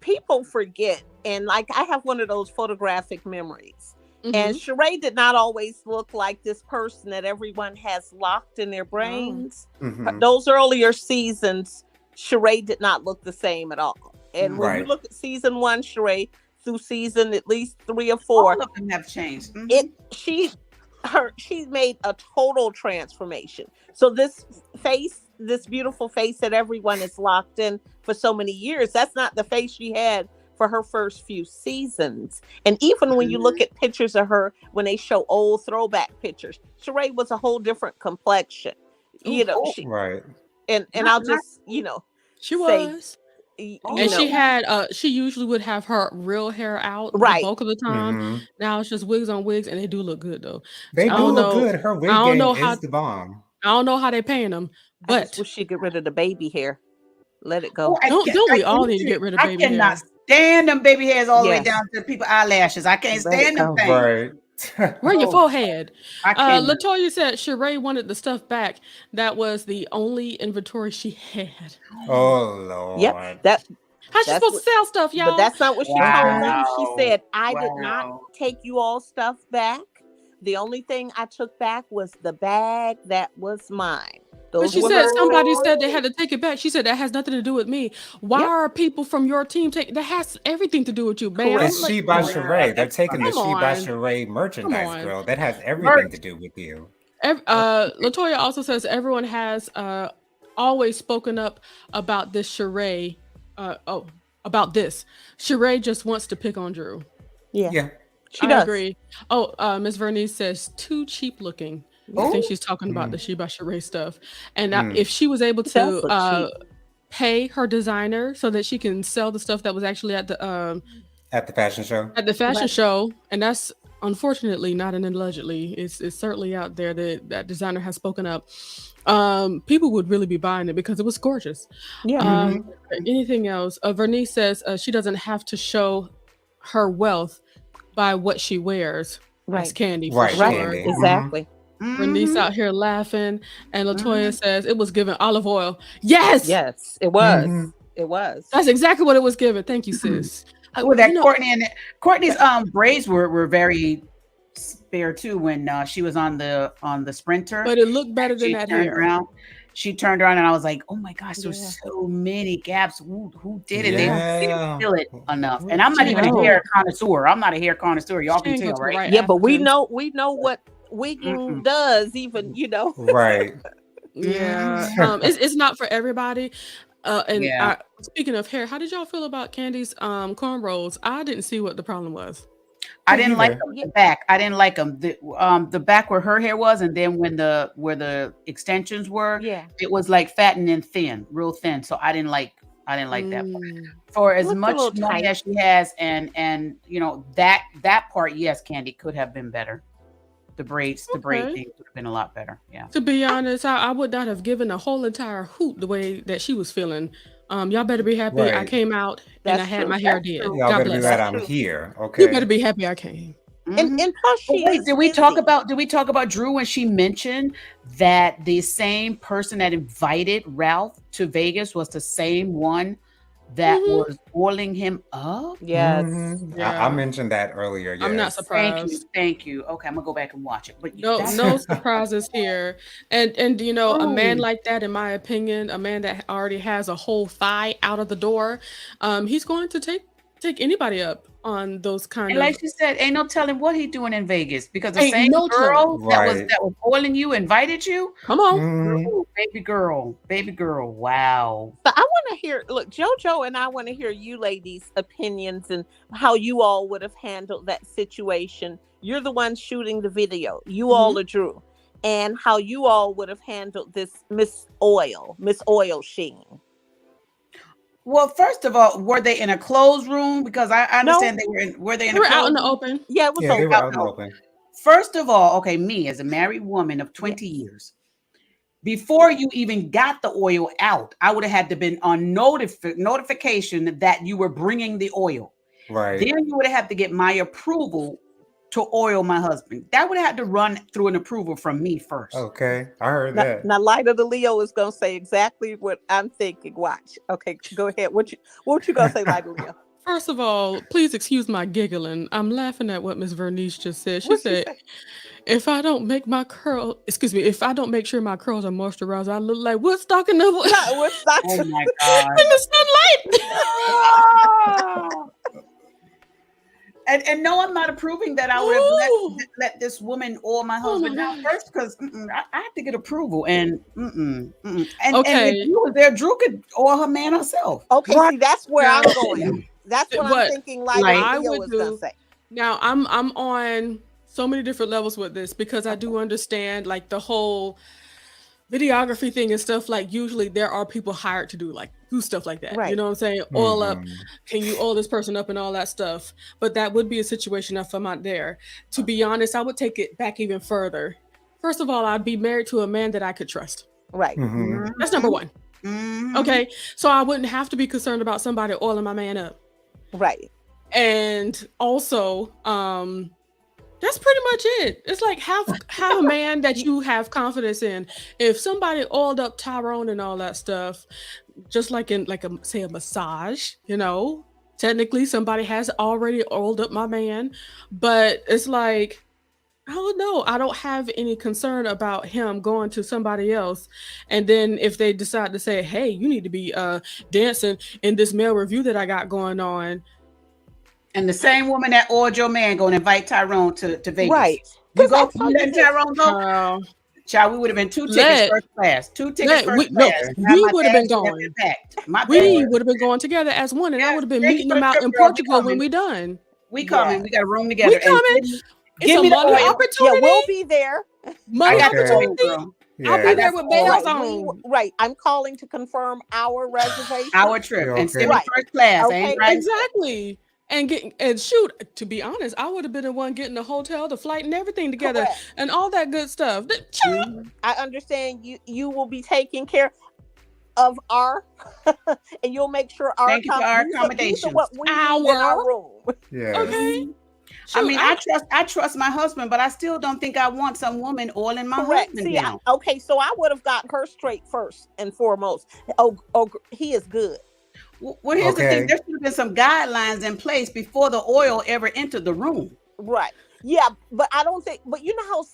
S5: people forget. And like I have one of those photographic memories. And Sheree did not always look like this person that everyone has locked in their brains.
S4: Mhm.
S5: Those earlier seasons, Sheree did not look the same at all. And when you
S4: Right.
S5: look at season 1, Sheree, through season at least 3 or 4,
S7: All of them have changed. Mhm.
S5: she made a total transformation. So this beautiful face that everyone is locked in for so many years, that's not the face she had for her first few seasons. And even when you look at pictures of her, when they show old throwback pictures, Sheree was a whole different complexion. She
S4: Right.
S5: and I'll just,
S3: she
S5: say,
S3: was.
S5: you
S3: And she
S5: know,
S3: had she usually would have her real hair out the
S5: Right.
S3: bulk of the time.
S4: Mhm.
S3: Now it's just wigs on wigs, and they do look good though.
S4: They
S3: I
S4: do
S3: don't
S4: look
S3: know.
S4: good. Her wig
S3: I don't
S4: game
S3: know how.
S4: is the bomb.
S3: I don't know how they paying them,
S5: I just
S3: but
S5: wish she'd get rid of the baby hair. Let it go.
S3: don't we all need to get rid of baby
S7: I cannot
S3: hair?
S7: stand them baby hairs all the way
S5: Yes.
S7: down to people's eyelashes. I can't
S5: Let it
S7: stand them
S5: go.
S7: things.
S4: Right.
S3: Where your
S7: Oh,
S3: forehead?
S7: I cannot.
S3: Latoya said Sheree wanted the stuff back. That was the only inventory she had.
S4: Oh Lord.
S5: Yep.
S3: How's she
S5: That's
S3: supposed to sell stuff, y'all?
S5: But that's not what she told them. She
S7: Wow.
S5: said, I did not
S7: Wow.
S5: take you all stuff back. The only thing I took back was the bag that was mine.
S3: But
S5: Those
S3: she
S5: were
S3: said
S5: her
S3: somebody
S5: words.
S3: said they had to take it back. She said that has nothing to do with me. Why
S5: Yep.
S3: are people from your team taking that? Has everything to do with you, man.
S5: Correct.
S4: It's She by
S7: Wow,
S4: Sheree. They're taking the
S3: Come
S4: She by
S3: on.
S4: Sheree
S3: Come
S4: merchandise,
S3: on.
S4: girl. That has everything to do with you.
S3: Latoya also says everyone has always spoken up about this Sheree. About this. Sheree just wants to pick on Drew.
S5: Yeah.
S4: Yeah.
S5: She
S3: I
S5: does.
S3: agree. Oh, Miss Vernice says too cheap looking. I think she's talking about the Sheba Sheree stuff. And if she was able
S5: It does
S3: to
S5: look cheap.
S3: pay her designer so that she can sell the stuff that was actually at the
S4: fashion show.
S3: At the fashion show, and that's unfortunately not an allegedly. It's certainly out there that that designer has spoken up. People would really be buying it because it was gorgeous.
S5: Yeah.
S3: Anything else? Vernice says she doesn't have to show her wealth by what she wears. That's
S5: Right.
S3: Candy for
S4: Right,
S3: sure.
S4: Candy.
S5: Exactly.
S3: Vernice out here laughing, and Latoya says it was given olive oil. Yes,
S5: Yes, it was. It was.
S3: that's exactly what it was given. Thank you, sis.
S7: With that
S3: You know-
S7: Courtney's braids were very spare too when she was on the sprinter.
S3: but it looked better than
S7: She
S3: that
S7: turned
S3: hair.
S7: around. She turned around and I was like, oh my gosh, there's so many gaps. Who did it? They didn't feel it enough. And I'm not even a hair connoisseur. I'm not a hair connoisseur. Y'all
S3: She
S7: can
S3: ain't go
S7: tell,
S3: to the
S7: right?
S3: right
S5: Yeah, but we
S3: African.
S5: know what wigging does, even,
S4: Right.
S3: Yeah, it's not for everybody. And
S7: Yeah.
S3: speaking of hair, how did y'all feel about Candy's cornrows? I didn't see what the problem was.
S7: I didn't like
S4: either.
S7: them. The back. I didn't like them. The back where her hair was, and then where the extensions were,
S5: Yeah.
S7: it was like fattened and thin, real thin. So I didn't like that part.
S3: Mm.
S7: For as
S5: Looked a
S7: much
S5: little
S7: money
S5: tight.
S7: as she has, and that part, yes, Candy could have been better. The braid
S3: Okay.
S7: thing could have been a lot better. Yeah.
S3: To be honest, I would not have given a whole entire hoot the way that she was feeling. Y'all better be happy I
S4: Right.
S3: came out and I
S5: That's
S3: had
S5: true.
S3: my hair
S5: That's
S3: did.
S5: true.
S4: Y'all
S3: God
S4: better be
S3: bless.
S4: glad
S5: That's
S4: I'm
S5: true.
S4: here.
S3: You
S4: Okay.
S3: better be happy I came.
S5: And plus she
S7: Wait,
S5: is
S7: did we talk
S5: busy.
S7: about Drew when she mentioned that the same person that invited Ralph to Vegas was the same one that
S3: Mhm.
S7: was oiling him up?
S5: Yes.
S4: I
S3: Yeah.
S4: mentioned that earlier.
S3: I'm not
S4: Yes.
S3: surprised.
S7: Thank you. Okay, I'm gonna go back and watch it. But
S3: No,
S7: that's
S3: no surprises here. And a man
S7: true.
S3: like that, in my opinion, a man that already has a whole thigh out of the door, he's going to take anybody up on those kind
S7: And
S3: of.
S7: like she said, ain't no telling what he doing in Vegas because the
S3: Ain't
S7: same
S3: no
S7: girl
S4: telling.
S7: that was oiling you invited you.
S3: Come on.
S4: Mhm.
S7: Ooh, baby girl, wow.
S5: But I want to hear, look, JoJo and I want to hear you ladies' opinions and how you all would have handled that situation. You're the one shooting the video. You all are Drew. And how you all would have handled this Miss Oil Sheen.
S7: Well, first of all, were they in a closed room? Because I understand were they in
S3: They
S7: a
S3: were
S7: closed
S3: out in the
S7: room?
S3: open.
S5: Yeah, it was
S4: Yeah, they were
S5: open.
S4: out in the open.
S7: First of all, okay, me as a married woman of 20 years, before you even got the oil out, I would have had to been on notification that you were bringing the oil.
S4: Right.
S7: Then you would have had to get my approval to oil my husband. That would have had to run through an approval from me first.
S4: Okay. I heard
S5: Now,
S4: that.
S5: now Light of the Leo is gonna say exactly what I'm thinking. Watch. Okay, go ahead. What you gonna say, Light of the Leo?
S3: First of all, please excuse my giggling. I'm laughing at what Miss Vernice just said. She
S5: What'd she
S3: said,
S5: say?
S3: if I don't make if I don't make sure my curls are moisturized, I look like Woodstock in the,
S5: No, it's not.
S7: Oh my God.
S3: in the sunlight.
S7: And no, I'm not approving that I would
S3: Ooh.
S7: have let this woman oil my
S3: Oh my
S7: husband down
S3: gosh.
S7: first because I have to get approval. And and
S3: Okay.
S7: if Drew was there, Drew could oil her man herself.
S5: Okay, see, that's where I'm
S3: Now-
S5: going. That's what
S3: What
S5: I'm thinking. Light
S7: Like,
S5: of
S3: I
S5: the Leo
S3: would
S5: is gonna
S3: do-
S5: say.
S3: Now I'm on so many different levels with this because I do understand like the whole videography thing and stuff. Like usually there are people hired to do stuff like that. You
S5: Right.
S3: know what I'm saying? Oil up.
S4: Mhm.
S3: Can you oil this person up and all that stuff? But that would be a situation if I'm not there. To be honest, I would take it back even further. First of all, I'd be married to a man that I could trust.
S5: Right.
S4: Mhm.
S3: That's number one.
S7: Mhm.
S3: Okay. So I wouldn't have to be concerned about somebody oiling my man up.
S5: Right.
S3: And also, that's pretty much it. It's like have a man that you have confidence in. If somebody oiled up Tyrone and all that stuff, just like in say a massage, technically somebody has already oiled up my man, but it's like I don't know. I don't have any concern about him going to somebody else. And then if they decide to say, hey, you need to be dancing in this male review that I got going on.
S7: And the same woman that oiled your man going to invite Tyrone to Vegas.
S5: Right.
S7: You
S5: 'Cause
S7: go
S5: that's how
S7: you
S5: you
S7: letting
S5: get-
S7: Tyrone go? Child, we would have been 2 tickets
S3: Let-
S7: first class. 2 tickets
S3: let-
S7: first
S3: we- no,
S7: class.
S3: we
S7: Now my
S3: would have been
S7: bags would have
S3: going.
S7: packed. My
S3: We
S7: bag.
S3: would have been going together as one, and I
S7: Yeah,
S3: would have been
S7: thank
S3: meeting
S7: you
S3: them
S7: for the
S3: out
S7: trip,
S3: in
S7: girl. We
S3: Portugal when
S7: coming.
S3: we done.
S7: We coming.
S5: Yes.
S7: We got a room together.
S3: We coming.
S7: It's
S3: It's a
S7: me the
S3: money
S7: oil.
S5: Yeah,
S3: opportunity.
S5: we'll be there.
S3: Money
S7: I got the oil,
S3: opportunity.
S7: girl.
S3: I'll be
S4: Yeah.
S3: there with
S7: Right.
S3: bells
S5: Right,
S3: on.
S5: right. I'm calling to confirm our reservation.
S7: Our trip.
S4: Yeah,
S7: And send me
S5: Right.
S7: first class.
S5: Okay.
S7: Ain't right?
S3: Exactly. And shoot, to be honest, I would have been the one getting the hotel, the flight, and everything together,
S5: Correct.
S3: and all that good stuff.
S5: I understand you will be taking care of our and you'll make sure our
S7: Thank you for our
S5: these are
S7: accommodations.
S5: what we need in our room.
S4: Yeah.
S3: Okay.
S7: I
S3: Shoot,
S7: mean, I trust my husband, but I still don't think I want some woman oiling my
S5: Correct.
S7: husband
S5: See,
S7: down.
S5: okay, so I would have got her straight first and foremost. He is good.
S7: Well, here's the
S4: Okay.
S7: thing. There should have been some guidelines in place before the oil ever entered the room.
S5: Right. Yeah, but I don't think. But you know how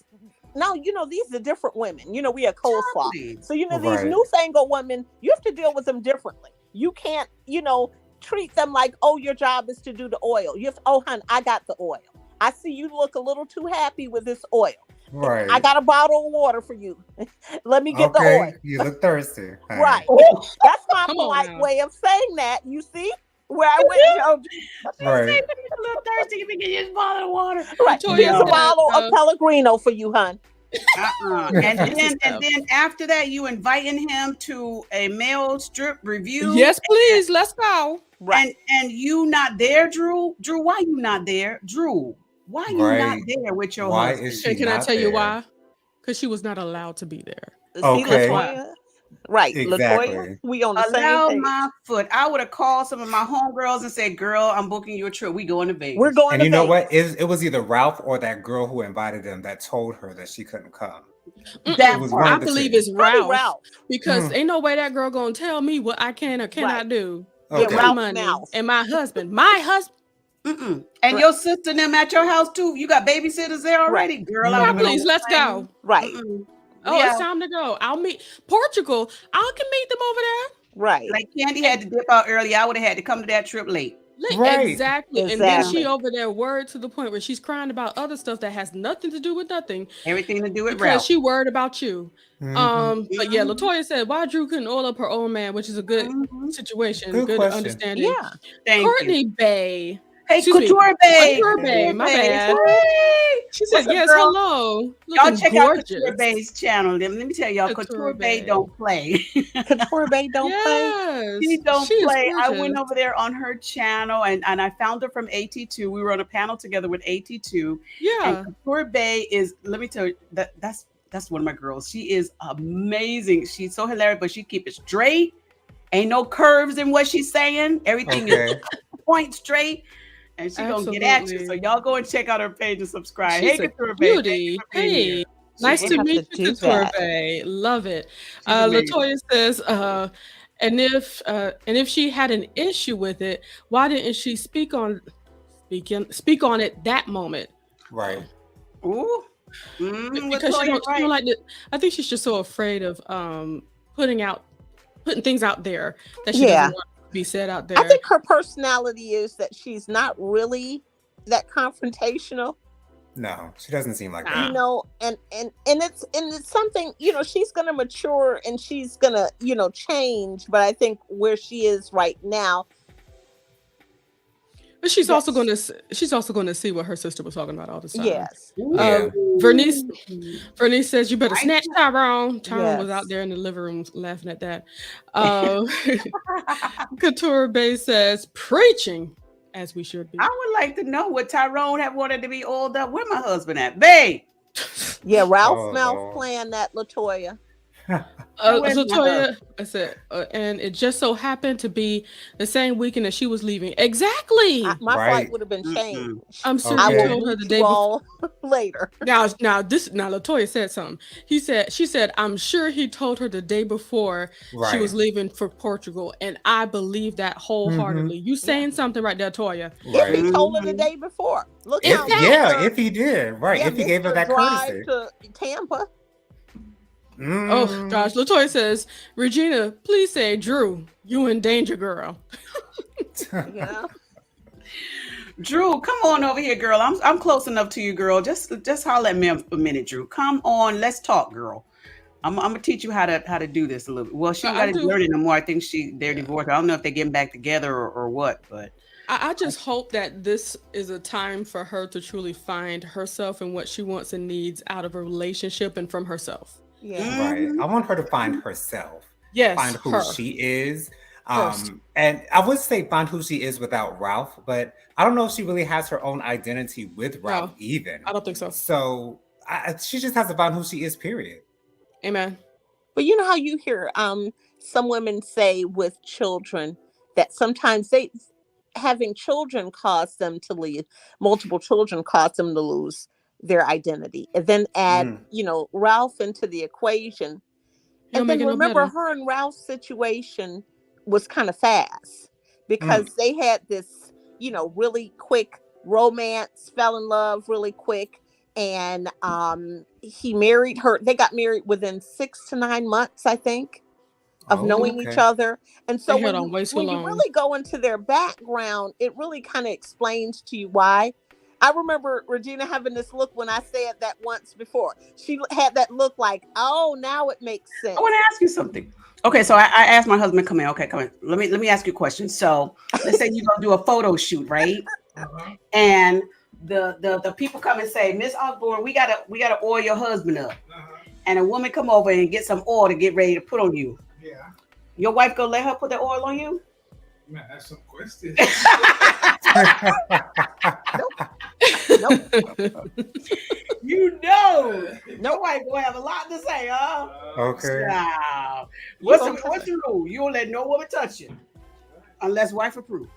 S5: now these are different women. We are coleslaw.
S7: Totally.
S5: So these
S4: Right.
S5: newfangled women, you have to deal with them differently. You can't treat them like, oh, your job is to do the oil. You have to, oh, honey, I got the oil. I see you look a little too happy with this oil.
S4: Right.
S5: I got a bottle of water for you. Let me get the
S4: Okay.
S5: oil.
S4: You look thirsty. honey.
S5: Right. That's my
S3: Come on
S5: polite
S3: now.
S5: way of saying that. You see where I went.
S4: Right.
S7: A little thirsty. If you can use a bottle of water.
S5: Right.
S3: Toya
S5: Here's a
S3: said,
S5: bottle of Pellegrino for you, hon.
S7: And then after that, you inviting him to a male strip review.
S3: Yes, please. Let's go.
S5: Right.
S7: And you not there, Drew? Drew, why you not there? Drew, why you not
S4: Right.
S7: there with your
S4: Why
S7: husband?
S4: is she
S3: And can I
S4: not
S3: tell you
S4: there?
S3: why? Because she was not allowed to be there.
S5: See,
S4: Okay.
S5: Latoya? Right.
S4: Exactly.
S5: Latoya, we on the
S7: Allow
S5: same page.
S7: my foot. I would have called some of my homegirls and said, "Girl, I'm booking you a trip. We going to Vegas."
S5: We're going
S4: And
S5: to
S4: you know
S5: Vegas.
S4: what? It was either Ralph or that girl who invited them that told her that she couldn't come.
S7: That
S4: It was
S7: part.
S4: one
S3: I
S4: of the
S3: believe
S4: two.
S3: it's
S5: Probably
S3: Ralph,
S5: Ralph.
S3: because ain't no way that girl gonna tell me what I can or cannot
S5: Right.
S3: do.
S4: Okay.
S3: With my
S5: Ralph's
S3: money
S5: mouth.
S3: and my husband. My husband.
S7: And
S5: Right.
S7: your sister and them at your house too. You got babysitters there already, girl. I
S3: Yeah,
S7: would've been
S3: please,
S7: on the
S3: let's
S7: plane.
S3: go.
S5: Right.
S3: Oh,
S7: Yeah.
S3: it's time to go. I'll meet Portugal. I can meet them over there.
S5: Right.
S7: Like Candy had to dip out early. I would have had to come to that trip late.
S4: Right.
S3: Exactly. And then
S5: Exactly.
S3: she over there worried to the point where she's crying about other stuff that has nothing to do with nothing
S7: Everything to do with
S3: because
S7: Ralph.
S3: she worried about you.
S4: Mhm.
S3: But yeah, Latoya said, why Drew couldn't oil up her old man, which is a good situation,
S4: Good
S3: good
S4: question.
S3: understanding.
S5: Yeah.
S7: Thank
S3: Courtney
S7: you.
S3: Bay.
S7: Hey,
S3: Excuse me.
S7: Couture Bay.
S3: Couture Bay, my bad.
S7: Hey.
S3: She said,
S7: What's up,
S3: yes,
S7: girl?
S3: hello.
S7: Y'all
S3: Looking
S7: check
S3: gorgeous.
S7: out Couture Bay's channel. Let me tell y'all,
S3: Couture
S7: Couture Bay
S3: Bay.
S7: don't play.
S5: Couture Bay don't play.
S3: Yes.
S7: She don't
S3: She is
S7: play. I
S3: gorgeous.
S7: went over there on her channel and I found her from AT2. We were on a panel together with AT2.
S3: Yeah.
S7: And Couture Bay is, let me tell you, that's one of my girls. She is amazing. She's so hilarious, but she keep it straight. Ain't no curves in what she's saying. Everything is
S4: Okay.
S7: point straight. And she gonna get at you. So
S3: Absolutely.
S7: y'all go and check out her page and subscribe.
S3: She's
S7: Hey,
S3: a
S7: Couture Bay. Thank
S3: beauty.
S7: you for being
S3: Hey,
S7: here.
S3: nice
S5: We'll
S3: to
S5: have
S3: meet
S5: to
S3: you,
S5: do
S3: Couture
S5: that.
S3: Bay. Love it.
S7: She's amazing.
S3: Latoya says, and if she had an issue with it, why didn't she speak on it that moment?
S4: Right.
S7: Ooh.
S3: Because she don't like it. I think she's just so afraid of putting things out there that she
S5: Yeah.
S3: doesn't want to be said out there.
S5: I think her personality is that she's not really that confrontational.
S4: No, she doesn't seem like that.
S5: And it's something, she's gonna mature and she's gonna, change. But I think where she is right now.
S3: But she's also going to see what her sister was talking about all the time.
S5: Yes.
S4: Yeah.
S3: Vernice says, you better snatch Tyrone. Tyrone was
S5: Yes.
S3: out there in the living room laughing at that. Couture Bay says, preaching, as we should be.
S7: I would like to know what Tyrone have wanted to be oiled up. Where my husband at? Babe.
S5: Yeah, Ralph's
S4: Oh,
S5: mouth
S4: Lord.
S5: playing that Latoya.
S7: Where's my
S3: Latoya, I said, and it just so happened to be the same weekend that she was leaving. Exactly.
S5: My
S4: Right.
S5: flight would have been changed.
S3: I'm sure
S5: I
S3: he
S4: Okay.
S5: will
S3: told her the
S5: meet
S3: day
S5: you
S3: before.
S5: all later.
S3: Now Latoya said something. She said, I'm sure he told her the day before she
S4: Right.
S3: was leaving for Portugal. And I believe that wholeheartedly. You saying something right there, Toya.
S5: If he
S4: Right.
S5: told her the day before. Look
S4: If,
S5: how
S4: if he did. Right. If he gave her
S5: Mr.
S4: that
S5: drive
S4: courtesy.
S5: to Tampa.
S3: Oh gosh, Latoya says, Regina, please say, Drew, you in danger, girl.
S7: Drew, come on over here, girl. I'm close enough to you, girl. Just holler at me a minute, Drew. Come on, let's talk, girl. I'm gonna teach you how to do this a little bit. Well, she got to learn it no more. I think they're divorced. I don't know if they're getting back together or what, but
S3: I just hope that this is a time for her to truly find herself and what she wants and needs out of a relationship and from herself.
S5: Yeah.
S4: Right. I want her to find herself,
S3: Yes,
S4: find who
S3: her
S4: she is.
S3: first.
S4: And I would say find who she is without Ralph, but I don't know if she really has her own identity with Ralph
S3: No,
S4: even.
S3: I don't think so.
S4: So she just has to find who she is, period.
S3: Amen.
S5: But you know how you hear some women say with children that sometimes having children cause them to leave, multiple children cause them to lose their identity. And then add, Ralph into the equation.
S3: You don't
S5: And
S3: make
S5: then
S3: it no
S5: remember
S3: better.
S5: her and Ralph's situation was kind of fast because they had this, really quick romance, fell in love really quick. And he married her. They got married within 6 to 9 months, I think, of
S4: Oh,
S5: knowing each
S4: okay.
S5: other. And so
S3: They held on way too
S5: when you
S3: long.
S5: really go into their background, it really kind of explains to you why. I remember Regina having this look when I said that once before. She had that look like, oh, now it makes sense.
S7: I want to ask you something. Okay, so I asked my husband, come in. Okay, come in. Let me ask you a question. So let's say you're gonna do a photo shoot, right? And the people come and say, Miss Osborne, we gotta oil your husband up. And a woman come over and get some oil to get ready to put on you.
S8: Yeah.
S7: Your wife gonna let her put the oil on you?
S8: Man, that's some questions.
S5: Nope.
S7: Your wife gonna have a lot to say, huh?
S4: Okay.
S7: Wow. What's the rule? You don't let no woman touch you unless wife approve.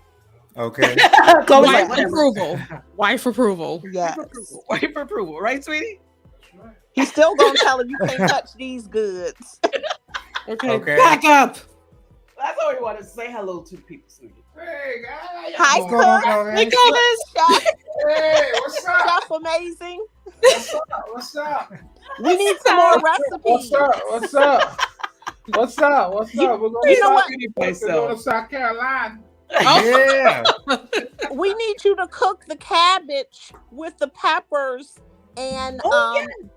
S4: Okay.
S7: Chloe's
S3: Wife
S7: like, whatever.
S3: approval. Wife approval.
S5: Yeah.
S7: Wife approval, right, sweetie?
S5: He's still gonna tell her you can't touch these goods.
S3: Okay.
S4: Okay.
S3: Back up.
S7: That's all we want to say hello to the people, sweetie.
S8: Hey, guys.
S5: Hi,
S4: What's going on,
S5: Cook.
S4: man?
S3: Hey, Gomez.
S5: Chef,
S8: Hey, what's up?
S5: Chef Amazing.
S8: What's up? What's up?
S5: We need some more
S8: What's
S5: recipes.
S8: up? What's up? What's up? What's up? We're going
S5: You know what?
S8: to go to South Carolina.
S4: Yeah.
S5: We need you to cook the cabbage with the peppers and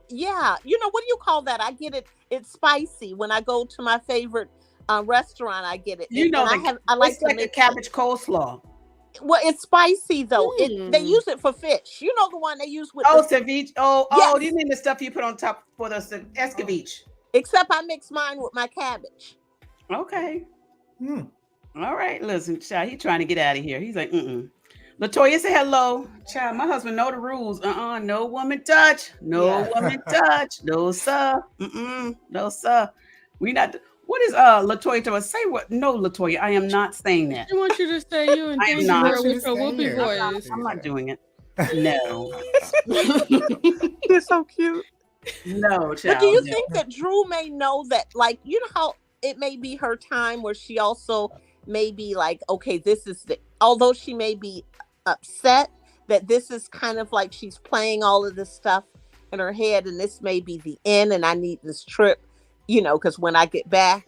S5: yeah. You know, what do you call that? I get it. It's spicy. When I go to my favorite restaurant, I get it.
S7: You know,
S5: and I like
S7: it's
S5: to
S7: like a
S5: make
S7: cabbage coleslaw.
S5: Well, it's spicy though. They use it for fish. You know the one they use with
S7: Ceviche. Oh,
S5: Yes.
S7: you mean the stuff you put on top for the escabeche?
S5: Except I mix mine with my cabbage.
S7: Okay. All right. Listen, child, he trying to get out of here. He's like, Latoya, say hello. Child, my husband know the rules. No woman touch. No woman touch. No, sir. No, sir. We not. What is Latoya to us? Say what? No, Latoya, I am not saying that.
S3: I want you to say you and
S7: I am
S3: Daisy
S7: not.
S3: girl with your whoopee voice.
S7: I'm not doing it. No.
S5: They're so cute.
S7: No, child.
S5: But do you think that Drew may know that, like, you know how it may be her time where she also may be like, okay, this is although she may be upset that this is kind of like she's playing all of this stuff in her head and this may be the end and I need this trip, because when I get back,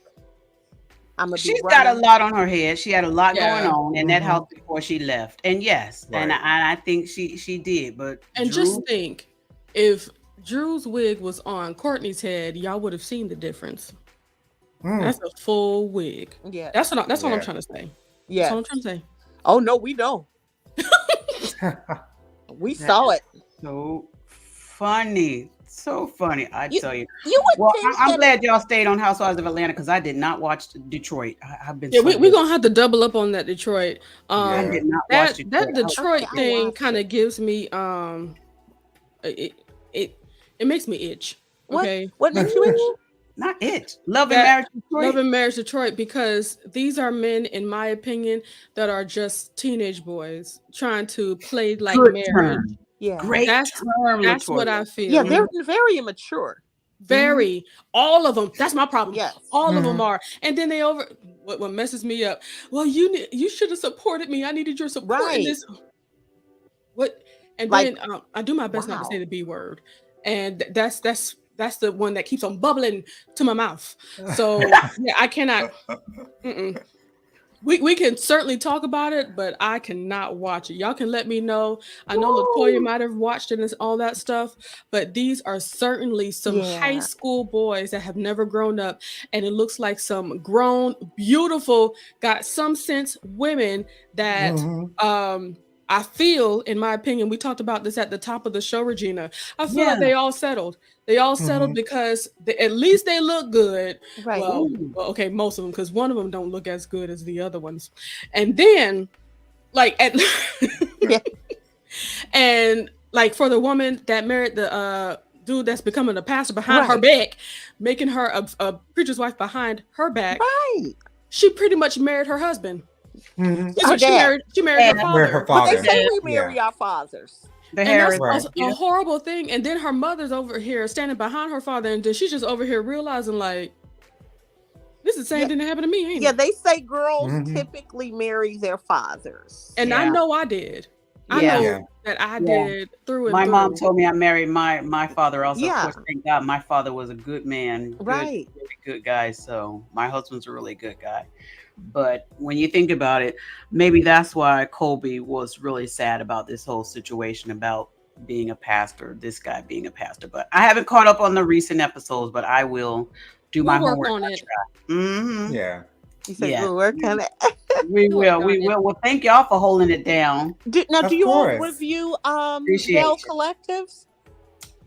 S5: I'm gonna be
S7: She's
S5: running.
S7: got a lot on her head. She had a lot
S3: Yeah.
S7: going on in that house before she left. And yes,
S4: Right.
S7: and I think she did. But
S3: And
S7: Drew,
S3: just think, if Drew's wig was on Courtney's head, y'all would have seen the difference. That's a full wig.
S5: Yeah.
S3: That's what I'm
S4: Yeah.
S3: trying to say.
S5: Yeah.
S3: That's what I'm trying to say.
S5: Oh no, we know. We saw it.
S7: so funny. So funny, I tell you.
S5: You would
S7: Well,
S5: think
S7: I'm
S5: that
S7: glad y'all stayed on Housewives of Atlanta because I did not watch Detroit. I've been
S3: Yeah,
S7: so
S3: we're
S7: good.
S3: gonna have to double up on that Detroit.
S7: I did not watch
S3: That
S7: Detroit.
S3: Detroit
S5: Okay, I
S3: thing
S5: watched
S3: kind of gives me it makes me itch. Okay.
S5: what makes you itch?
S7: Not it. Love and
S3: That-
S7: Marriage Detroit.
S3: Love and Marriage Detroit, because these are men, in my opinion, that are just teenage boys trying to play like
S7: Good
S3: marriage.
S7: term.
S5: Yeah.
S7: Great
S3: That's
S7: term,
S3: That's what
S7: Latoya.
S3: I feel.
S5: Yeah, they're very immature.
S3: Very. All of them. That's my problem.
S5: Yes.
S3: All of them are. And then what messes me up. Well, you should have supported me. I needed your support in
S5: Right.
S3: this. What? And
S5: Like,
S3: then I do my best not to
S5: wow.
S3: say the B word. And that's the one that keeps on bubbling to my mouth. So yeah, I cannot. We can certainly talk about it, but I cannot watch it. Y'all can let me know. I know Latoya might have watched it and all that stuff, but these are certainly some high
S5: Yeah.
S3: school boys that have never grown up, and it looks like some grown, beautiful, got some sense women that I feel, in my opinion, we talked about this at the top of the show, Regina. I feel like they all settled. They all settled because at least they look good.
S5: Right.
S3: Well, okay, most of them, because one of them don't look as good as the other ones. And then, like, and like for the woman that married the dude that's becoming a pastor behind her back, making her a preacher's wife behind her back.
S5: Right.
S3: She pretty much married her husband.
S5: Her
S3: She married her father.
S5: But they say we marry our fathers.
S3: And that's a horrible thing. And then her mother's over here standing behind her father, and then she's just over here realizing, like, this is the same thing that happened to me, ain't it?
S5: They say girls typically marry their fathers.
S3: And I know I did. I know that I did through and
S7: my
S3: through.
S7: mom told me I married my father also. Of course, thank God my father was a good man. Really good guy. So my husband's a really good guy. But when you think about it, maybe that's why Colby was really sad about this whole situation about being a pastor, this guy being a pastor. But I haven't caught up on the recent episodes, but I will do my homework
S3: on it.
S4: Yeah.
S5: You said we'll work on it.
S7: We will. Well, thank y'all for holding it down.
S5: Do you all review Bell Collectives?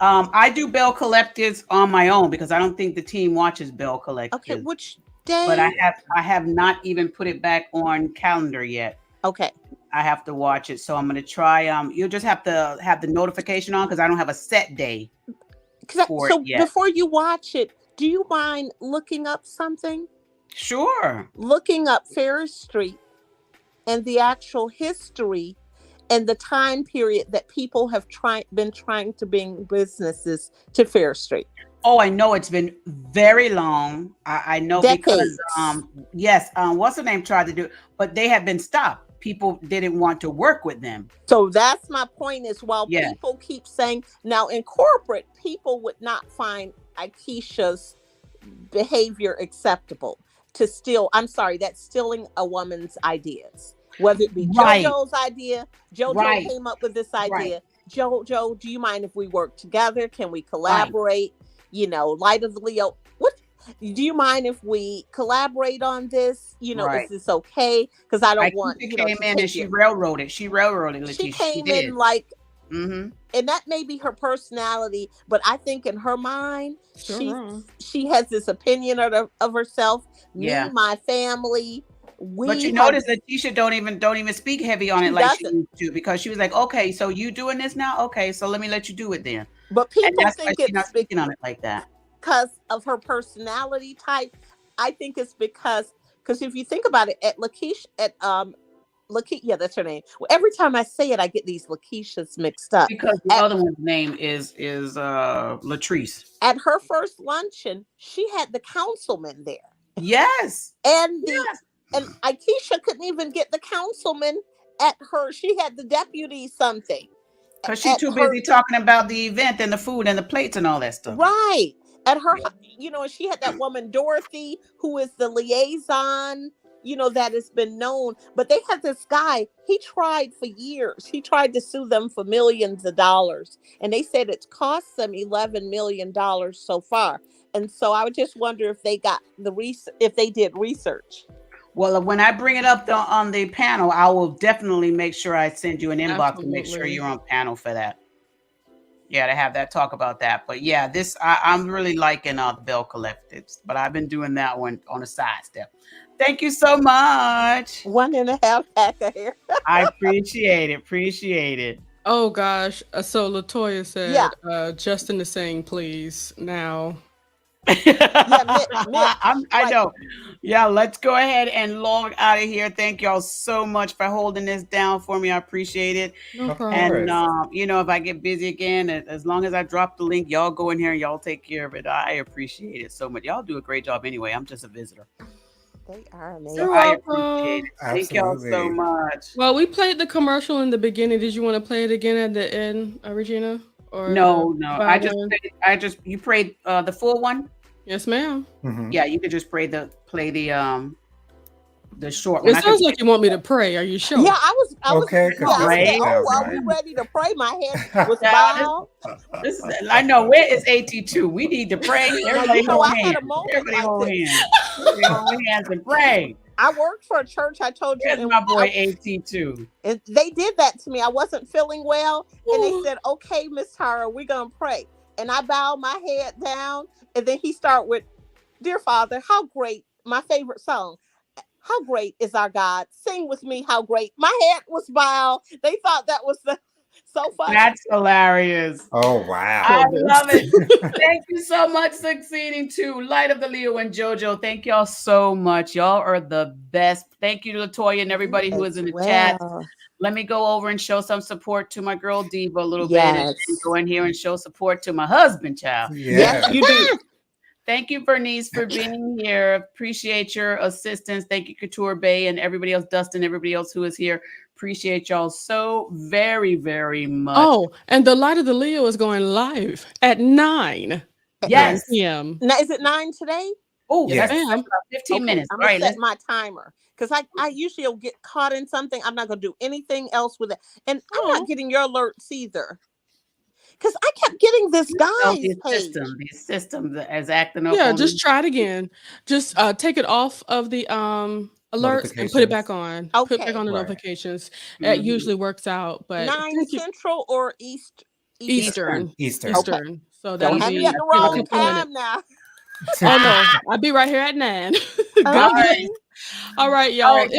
S7: I do Bell Collectives on my own because I don't think the team watches Bell Collectives.
S5: Okay, which day?
S7: But I have not even put it back on calendar yet.
S5: Okay.
S7: I have to watch it. So I'm gonna try. You'll just have to have the notification on because I don't have a set day.
S5: So before you watch it, do you mind looking up something?
S7: Sure.
S5: Looking up Ferris Street and the actual history and the time period that people have been trying to bring businesses to Ferris Street.
S7: Oh, I know it's been very long. I know
S5: Decades.
S7: Because what's the name tried to do it, but they have been stopped. People didn't want to work with them.
S5: So that's my point is while people keep saying now in corporate, people would not find Akeisha's behavior acceptable to steal. I'm sorry, that's stealing a woman's ideas. Whether it be JoJo's idea, JoJo came up with this idea. JoJo, do you mind if we work together? Can we collaborate? You know, Light of the Leo. What do you mind if we collaborate on this? You know, is this okay? Because I don't want.
S7: She came in and she railroaded. She railroaded.
S5: She came in like, and that may be her personality, but I think in her mind, she has this opinion of herself. Me, my family.
S7: But you notice that Tisha don't even speak heavy on it like she used to because she was like, okay, so you doing this now? Okay, so let me let you do it then.
S5: But people think
S7: it's not speaking on it like that
S5: because of her personality type. I think it's because if you think about it, at Lakeisha, that's her name. Well, every time I say it, I get these Lakeishas mixed up
S7: because the other one's name is Latrice.
S5: At her first luncheon, she had the councilman there.
S7: Yes,
S5: and Akeisha couldn't even get the councilman at her. She had the deputy something.
S7: Because she's too busy talking about the event and the food and the plates and all that stuff.
S5: Right. At her, she had that woman, Dorothy, who is the liaison, that has been known. But they had this guy, he tried for years. He tried to sue them for millions of dollars. And they said it's cost them $11 million so far. And so I would just wonder if they got if they did research.
S7: Well, when I bring it up on the panel, I will definitely make sure I send you an inbox to make sure you're on panel for that. Yeah, to have that talk about that. But yeah, I'm really liking the Bell Collectives, but I've been doing that one on a sidestep. Thank you so much.
S5: 1.5 pack of hair.
S7: I appreciate it.
S3: Oh gosh. So Latoya said, Justin is saying please now.
S7: I know. Yeah, let's go ahead and log out of here. Thank y'all so much for holding this down for me. I appreciate it.
S3: No problem.
S7: And if I get busy again, as long as I drop the link, y'all go in here and y'all take care of it. I appreciate it so much. Y'all do a great job anyway. I'm just a visitor.
S5: They are amazing.
S7: So I appreciate it. Thank y'all so much.
S3: Well, we played the commercial in the beginning. Did you want to play it again at the end, Regina? Or
S7: no. You played the full one?
S3: Yes, ma'am.
S7: Yeah, you could just play the the short one.
S3: It sounds like you want me to pray. Are you sure?
S5: Yeah, I was.
S4: Okay,
S5: Yeah, I
S7: right?
S5: said, oh,
S4: Yeah,
S5: are we
S4: right.
S5: ready to pray? My head was
S7: Yeah,
S5: bowed.
S7: this is, I know, where is AT2? We need to pray. Everybody
S5: you know,
S7: hold
S5: I had
S7: hands.
S5: a moment
S7: Everybody
S5: like
S7: hold
S5: this.
S7: hands. Everybody hold hands and pray.
S5: I worked for a church. I told you,
S7: Where's
S5: and
S7: my boy AT2?
S5: and they did that to me. I wasn't feeling well, and they said, "Okay, Miss Tara, we're gonna pray." And I bowed my head down, and then he started with, "Dear Father, how great!" My favorite song. How great is our God? Sing with me, how great. My head was bowed. They thought that was so funny.
S7: That's hilarious.
S4: Oh, wow.
S7: I love it. Thank you so much, Succeeding to Light of the Leo and JoJo. Thank y'all so much. Y'all are the best. Thank you to Latoya and everybody who is in the chat. Let me go over and show some support to my girl Diva a little bit, and go in here and show support to my husband, child.
S4: Yeah.
S5: You do.
S7: Thank you, Bernice, for being here. Appreciate your assistance. Thank you, Couture Bay, and everybody else, Dustin, everybody else who is here. Appreciate y'all so very, very much.
S3: Oh, and the Light of the Leo is going live at 9 p.m.
S5: Now, is it 9 today?
S7: Oh,
S3: Yes,
S7: that's
S3: ma'am.
S7: about 15 minutes.
S5: I'm
S7: All
S5: gonna
S7: right,
S5: set
S7: let's
S5: my timer because I usually will get caught in something. I'm not gonna do anything else with it, and I'm not getting your alerts either. Because I kept getting this guy's page.
S7: The system is acting up.
S3: Yeah, just try it again. Just take it off of the alerts and put it back on.
S5: Okay.
S3: Put back on the notifications. It usually works out. But
S5: 9 Central or
S3: Eastern.
S4: Eastern.
S5: Okay.
S3: So
S5: Don't
S3: that'll
S5: have
S3: be
S5: me at the wrong time now.
S3: Oh no, I'll be right here at 9. All right, y'all.
S7: All right,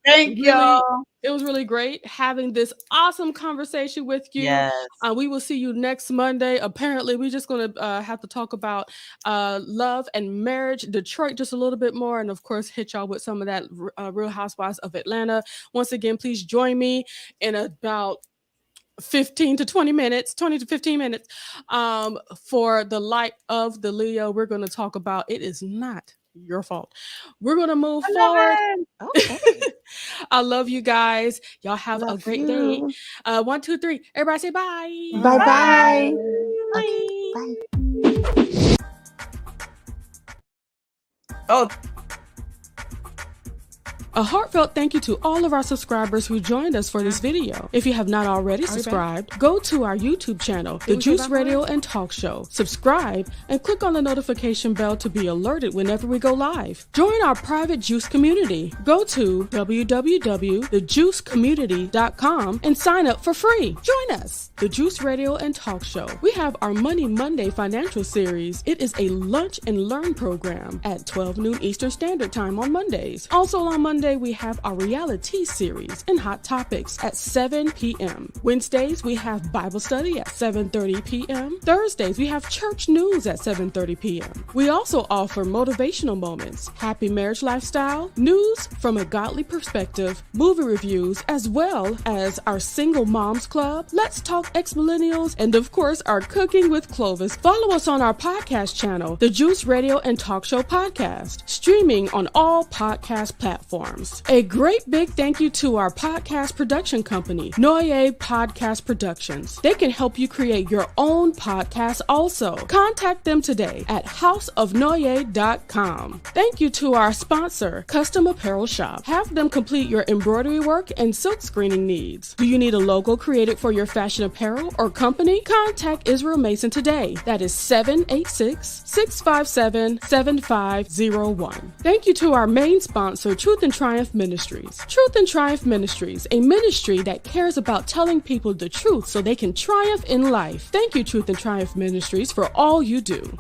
S7: thank y'all.
S3: It was really great having this awesome conversation with you.
S7: Yes.
S3: We will see you next Monday. Apparently, we're just going to have to talk about love and marriage, Detroit just a little bit more, and of course, hit y'all with some of that Real Housewives of Atlanta. Once again, please join me in about 15 to 20 minutes, 20 to 15 minutes for the Light of the Leo. We're going to talk about it is not your fault. We're going to move forward.
S5: Okay.
S3: I love you guys. Y'all have a great day. 1, 2, 3. Everybody say bye.
S5: Bye-bye.
S3: Bye.
S7: Oh.
S3: A heartfelt thank you to all of our subscribers who joined us for this video. If you have not already subscribed, go to our YouTube channel, The Juice Radio and Talk Show. Subscribe and click on the notification bell to be alerted whenever we go live. Join our private Juice community. Go to www.thejuicecommunity.com and sign up for free. Join us, The Juice Radio and Talk Show. We have our Money Monday financial series. It is a lunch and learn program at 12 noon Eastern Standard Time on Mondays. Also on Monday, we have our reality series and hot topics at 7 p.m. Wednesdays, we have Bible study at 7:30 p.m. Thursdays, we have church news at 7:30 p.m. We also offer motivational moments, happy marriage lifestyle, news from a godly perspective, movie reviews, as well as our single moms club, Let's Talk Ex-Millennials, and of course, our Cooking with Clovis. Follow us on our podcast channel, The Juice Radio and Talk Show Podcast, streaming on all podcast platforms. A great big thank you to our podcast production company, RHOA Podcast Productions. They can help you create your own podcast also. Contact them today at houseofnoye.com. Thank you to our sponsor, Custom Apparel Shop. Have them complete your embroidery work and silk screening needs. Do you need a logo created for your fashion apparel or company? Contact Israel Mason today. That is 786-657-7501. Thank you to our main sponsor, Truth and Triumph Ministries. Truth and Triumph Ministries, a ministry that cares about telling people the truth so they can triumph in life. Thank you, Truth and Triumph Ministries, for all you do.